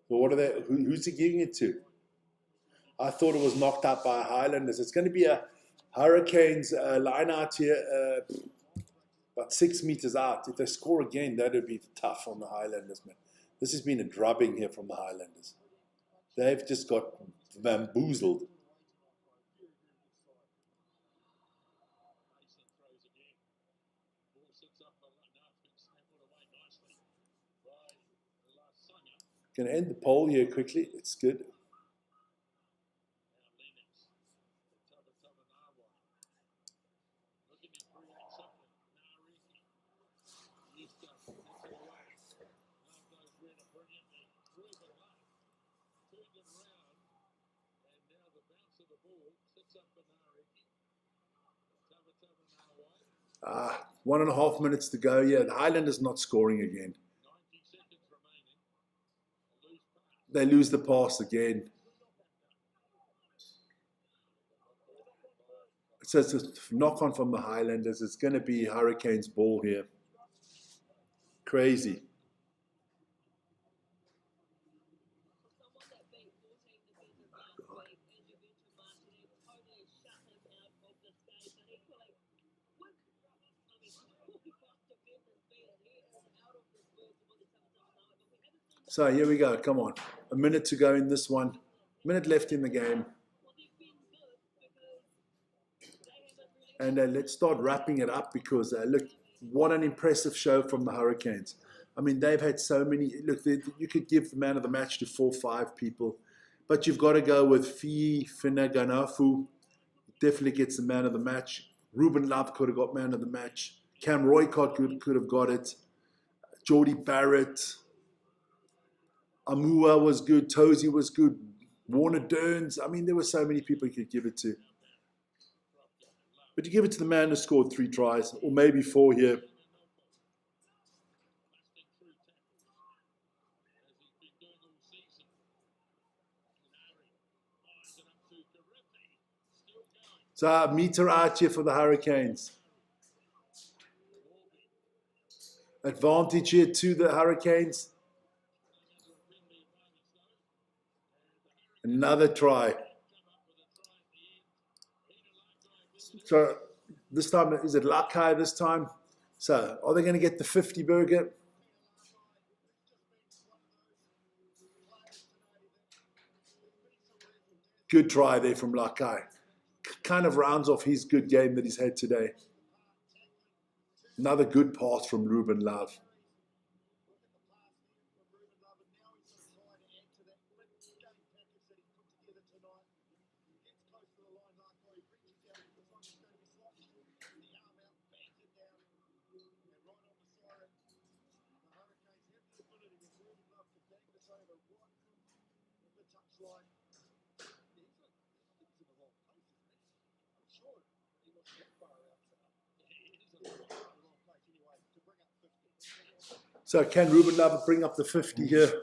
Well, what are they? Who's he giving it to? I thought it was knocked out by Highlanders. It's going to be a Hurricanes line out here, about 6 meters out. If they score again, that would be tough on the Highlanders, man. This has been a drubbing here from the Highlanders. They've just got bamboozled. Going to end the poll here quickly. It's good. Ah, 1.5 minutes to go. Yeah, the Highlanders not scoring again. They lose the pass again. So it's a knock on from the Highlanders. It's going to be Hurricanes ball here. Crazy. So here we go. Come on. A minute to go in this one. Minute left in the game. And let's start wrapping it up because, look, what an impressive show from the Hurricanes. I mean, they've had so many. Look, you could give the man of the match to 4 or 5 people, but you've got to go with Fi Finaganafu. Definitely gets the man of the match. Ruben Love could have got man of the match. Cam Roycott could have got it. Jordie Barrett. Amua was good. Tozy was good. Warner Durns. I mean, there were so many people you could give it to. But you give it to the man who scored 3 tries, or maybe 4 here. So a meter out here for the Hurricanes. Advantage here to the Hurricanes. Another try. So this time, is it Lakai this time? So are they going to get the 50 burger? Good try there from Lakai. Kind of rounds off his good game that he's had today. Another good pass from Ruben Love. So can Ruben Love bring up the 50 here?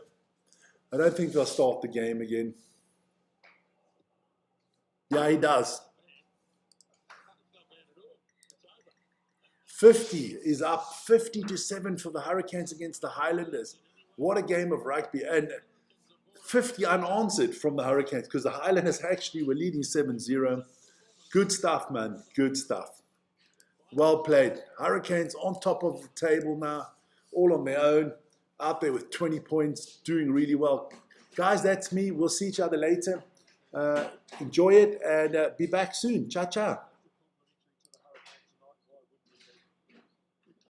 I don't think they'll start the game again. Yeah, he does. 50 is up 50-7 for the Hurricanes against the Highlanders. What a game of rugby. And 50 unanswered from the Hurricanes because the Highlanders actually were leading 7-0. Good stuff, man. Good stuff. Well played. Hurricanes on top of the table now, all on their own, out there with 20 points, doing really well. Guys, that's me. We'll see each other later. Enjoy it and be back soon. Ciao, ciao.